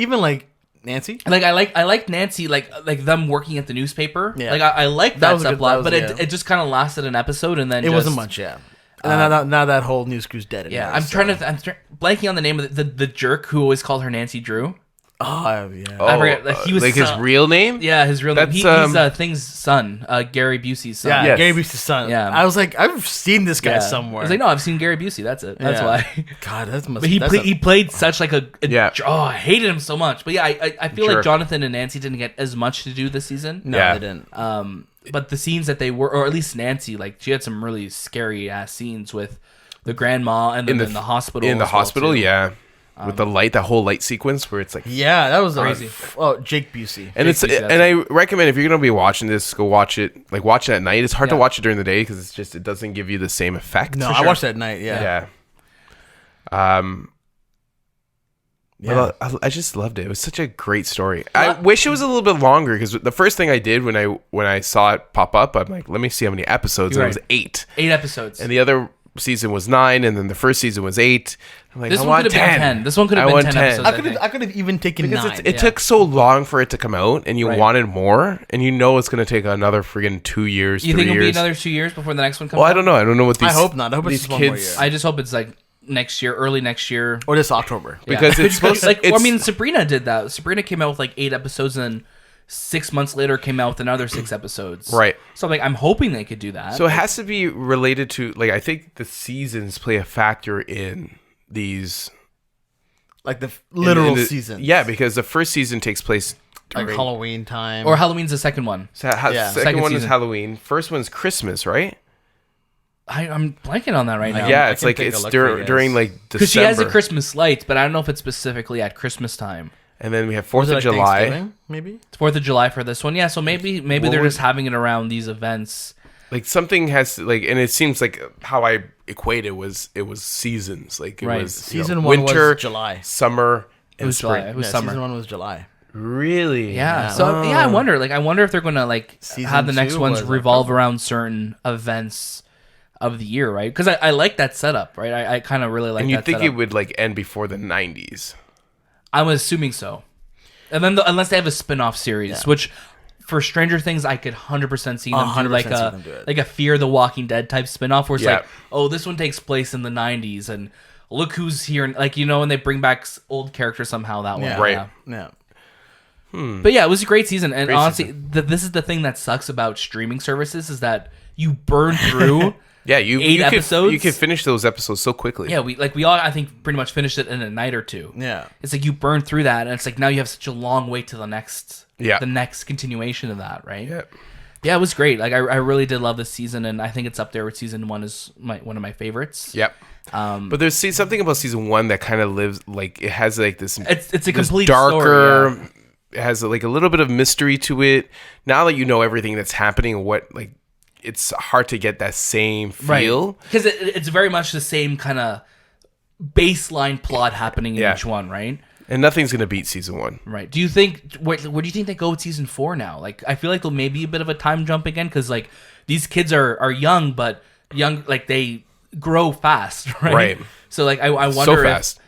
Speaker 2: Nancy.
Speaker 1: Like I like Nancy, like them working at the newspaper.
Speaker 2: Yeah.
Speaker 1: Like I like that subplot, but
Speaker 2: it
Speaker 1: it just kind of lasted an episode and then
Speaker 2: it wasn't much. Yeah. And now that whole news crew's dead.
Speaker 1: Yeah,
Speaker 2: anyway,
Speaker 1: I'm blanking on the name of the jerk who always called her Nancy Drew.
Speaker 2: Oh yeah.
Speaker 1: I forget. Like, he was
Speaker 3: like his real name.
Speaker 1: Yeah, his real name.
Speaker 3: He's
Speaker 1: Thing's son, Gary Busey's son.
Speaker 2: Yeah,
Speaker 3: Yes.
Speaker 2: Gary Busey's son.
Speaker 1: Yeah.
Speaker 2: I was like, I've seen this guy somewhere.
Speaker 1: I was like, no, I've seen Gary Busey. That's it. That's why.
Speaker 2: God, that's must.
Speaker 1: But he played such like a I hated him so much. But yeah, I feel like Jonathan and Nancy didn't get as much to do this season.
Speaker 2: No, they didn't.
Speaker 1: But the scenes that they were, or at least Nancy, like she had some really scary ass scenes with the grandma and then in the hospital.
Speaker 3: In the hospital, yeah. With the light, that whole light sequence where it's like
Speaker 2: that was
Speaker 1: crazy.
Speaker 2: Jake Busey.
Speaker 3: And I recommend if you're gonna be watching this, go watch it. Like watch it at night. It's hard to watch it during the day because it doesn't give you the same effect.
Speaker 2: No, I watched it at night. Yeah.
Speaker 3: Well, I just loved it. It was such a great story. I wish it was a little bit longer because the first thing I did when I saw it pop up, I'm like, let me see how many episodes. And it was 8.
Speaker 1: 8 episodes.
Speaker 3: And the other season was 9, and then the first season was 8. I'm like,
Speaker 1: this
Speaker 3: I
Speaker 1: one
Speaker 3: want
Speaker 1: could have been 10. This one could have been 10 episodes.
Speaker 2: I could have even taken
Speaker 3: because
Speaker 2: 9.
Speaker 3: it took so long for it to come out, and you wanted more, and you know it's going to take another friggin' 2 years.
Speaker 1: You
Speaker 3: 3
Speaker 1: think it'll
Speaker 3: years.
Speaker 1: be another 2 years before the next one comes?
Speaker 3: Well, I don't know. I don't know what these.
Speaker 2: I hope not. I hope it's
Speaker 3: these
Speaker 2: just one more
Speaker 3: kids.
Speaker 2: year.
Speaker 1: I just hope it's like next year, early next year,
Speaker 2: or this October,
Speaker 3: because it's supposed to.
Speaker 1: I mean, Sabrina did that. Sabrina came out with like 8 episodes, and then 6 months later came out with another 6 episodes.
Speaker 3: Right.
Speaker 1: So I'm hoping they could do that.
Speaker 3: So it has to be related to I think the seasons play a factor in these.
Speaker 2: Like the literal season.
Speaker 3: Yeah, because the first season takes place
Speaker 2: like Halloween time.
Speaker 1: Or Halloween's the second one.
Speaker 3: So second one is Halloween. First one's Christmas, right?
Speaker 1: I'm blanking on that right now.
Speaker 3: Yeah, it's like it's during like December.
Speaker 1: Because she has the Christmas lights, but I don't know if it's specifically at Christmas time.
Speaker 3: And then we have 4th of July.
Speaker 2: Maybe
Speaker 1: it's 4th of July for this one. Yeah, so maybe they're just having it around these events.
Speaker 3: Like something has to, and it seems like how I equate it was seasons. Like it was
Speaker 2: season 1
Speaker 3: winter,
Speaker 2: was July,
Speaker 3: summer, and
Speaker 1: spring.
Speaker 3: July.
Speaker 1: It was summer.
Speaker 2: Season 1 was July.
Speaker 3: Really?
Speaker 1: Yeah. So I wonder if they're gonna have the next ones revolve around certain events of the year, right? Because I like that setup, right? I kind of really like.
Speaker 3: And you
Speaker 1: that
Speaker 3: think
Speaker 1: setup.
Speaker 3: it would end before the 90s?
Speaker 1: I'm assuming so, and then unless they have a spin-off series, which. For Stranger Things, I could 100% see them do like a Fear the Walking Dead type spinoff, where it's like, oh, this one takes place in the 90s, and look who's here, and they bring back old characters somehow that way.
Speaker 3: Right.
Speaker 2: Yeah.
Speaker 1: But yeah, it was a great season, and honestly, this is the thing that sucks about streaming services is that you burn through.
Speaker 3: Yeah,
Speaker 1: 8 episodes.
Speaker 3: You can finish those episodes so quickly.
Speaker 1: Yeah, we all I think pretty much finished it in a night or two.
Speaker 2: Yeah,
Speaker 1: it's like you burn through that, and it's like now you have such a long wait to the next.
Speaker 3: Yeah.
Speaker 1: The next continuation of that, right?
Speaker 3: Yeah.
Speaker 1: Yeah, it was great. Like I really did love this season, and I think it's up there with season 1 is one of my favorites.
Speaker 3: Yep. But there's something about season 1 that kind of lives it has this.
Speaker 1: It's a complete
Speaker 3: darker.
Speaker 1: Story,
Speaker 3: It has a little bit of mystery to it. Now that you know everything that's happening, it's hard to get that same feel
Speaker 1: because it's very much the same kind of baseline plot happening in each one, right?
Speaker 3: And nothing's gonna beat season 1,
Speaker 1: right? Do you think? Where do you think they go with season 4 now? I feel like there'll maybe a bit of a time jump again because these kids are young, but they grow fast, right?
Speaker 3: Right.
Speaker 1: So I wonder
Speaker 3: so fast.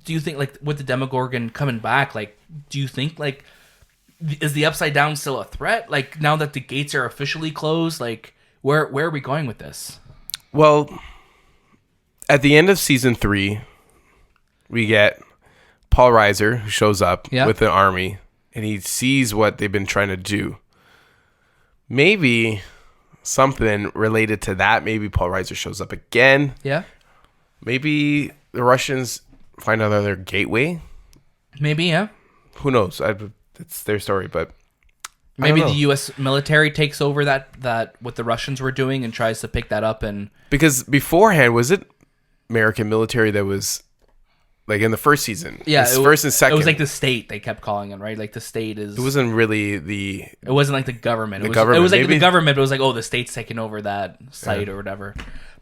Speaker 1: Do you think with the Demogorgon coming back, do you think is the Upside Down still a threat? Now that the gates are officially closed, where are we going with this?
Speaker 3: Well, at the end of season 3, we get Paul Reiser, who shows up with an army, and he sees what they've been trying to do. Maybe something related to that. Maybe Paul Reiser shows up again.
Speaker 1: Yeah.
Speaker 3: Maybe the Russians find another gateway.
Speaker 1: Maybe, yeah.
Speaker 3: Who knows? It's their story, but
Speaker 1: maybe the U.S. military takes over that what the Russians were doing and tries to pick that up. And
Speaker 3: because beforehand, was it American military that was like in the first season?
Speaker 1: Yeah,
Speaker 3: first and second.
Speaker 1: It was like the state they kept calling it, right? Like the state is.
Speaker 3: It wasn't really the.
Speaker 1: It wasn't like the government. It was like maybe? The government, but it was like, oh, the state's taking over that site or whatever.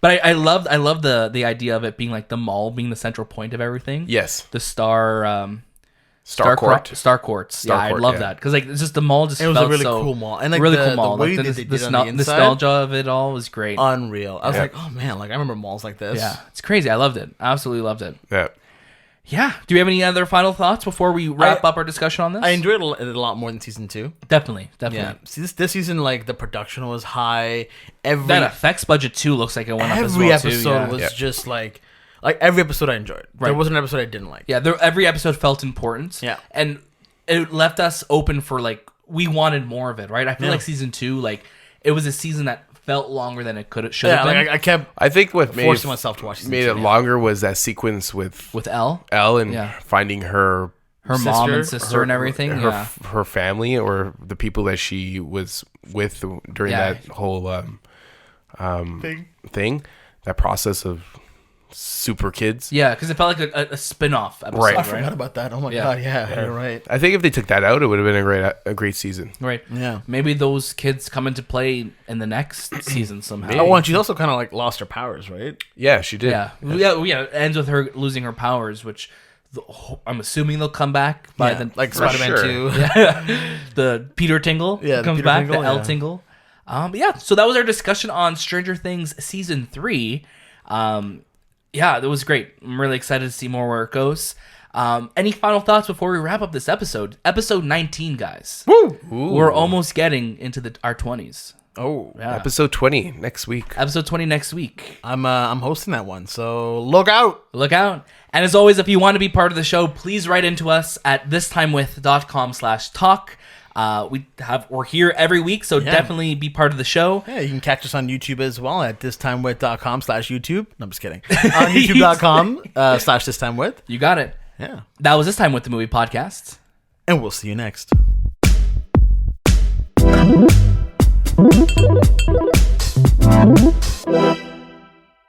Speaker 1: But I love the idea of it being like the mall being the central point of everything.
Speaker 3: Yes.
Speaker 1: The Star
Speaker 3: Courts.
Speaker 1: Yeah, I love that because like it's just the mall just.
Speaker 2: It was
Speaker 1: felt
Speaker 2: a really
Speaker 1: so,
Speaker 2: cool mall, and like
Speaker 1: really cool mall.
Speaker 2: The way
Speaker 1: like,
Speaker 2: they did on the inside,
Speaker 1: nostalgia of it all was great.
Speaker 2: Unreal. I was like, oh man, like I remember malls like this.
Speaker 1: Yeah, it's crazy. I loved it. Absolutely loved it.
Speaker 3: Yeah.
Speaker 1: Yeah. Do we have any other final thoughts before we wrap up our discussion on this?
Speaker 2: I enjoyed it a lot more than season 2.
Speaker 1: Definitely.
Speaker 2: Yeah. See, this season, like the production was high.
Speaker 1: That effects budget too looks like it went up as well.
Speaker 2: Every episode was just like every episode I enjoyed. Right. There wasn't an episode I didn't like.
Speaker 1: Yeah. Every episode felt important.
Speaker 2: Yeah.
Speaker 1: And it left us open for like we wanted more of it. Right. I feel like season 2, like it was a season that felt longer than it should have been.
Speaker 2: Like
Speaker 3: I think what
Speaker 2: forcing myself to watch
Speaker 3: made it longer was that sequence with
Speaker 1: Elle
Speaker 3: and finding her
Speaker 1: mom and sister and everything,
Speaker 3: her family or the people that she was with during that whole thing, that process of super kids.
Speaker 1: Yeah, because it felt like a spin-off episode.
Speaker 2: Right. I forgot about that. Oh my god, yeah, you're right.
Speaker 3: I think if they took that out, it would have been a great season.
Speaker 1: Right.
Speaker 2: Yeah.
Speaker 1: Maybe those kids come into play in the next season somehow.
Speaker 2: Oh, and she's also kind of like lost her powers, right?
Speaker 3: Yeah, she did.
Speaker 1: Yeah. It ends with her losing her powers, which I'm assuming they'll come back by the
Speaker 2: like Spider-Man 2.
Speaker 1: Yeah. The Peter Tingle comes back, the Elle Tingle. So that was our discussion on Stranger Things season 3. Yeah, that was great. I'm really excited to see more where it goes. Any final thoughts before we wrap up this episode? Episode 19, guys.
Speaker 2: Woo!
Speaker 1: We're almost getting into our 20s.
Speaker 2: Oh,
Speaker 1: yeah.
Speaker 3: Episode 20 next week.
Speaker 1: Episode 20 next week.
Speaker 2: I'm hosting that one, so look out.
Speaker 1: Look out. And as always, if you want to be part of the show, please write into us at thistimewith.com/talk. We're here every week, so definitely be part of the show.
Speaker 2: Yeah, you can catch us on YouTube as well at thistimewith.com/YouTube. No, I'm just kidding. On youtube.com/thistimewith.
Speaker 1: You got it.
Speaker 2: Yeah.
Speaker 1: That was This Time With the Movie Podcast.
Speaker 2: And we'll see you next.
Speaker 4: Thank you.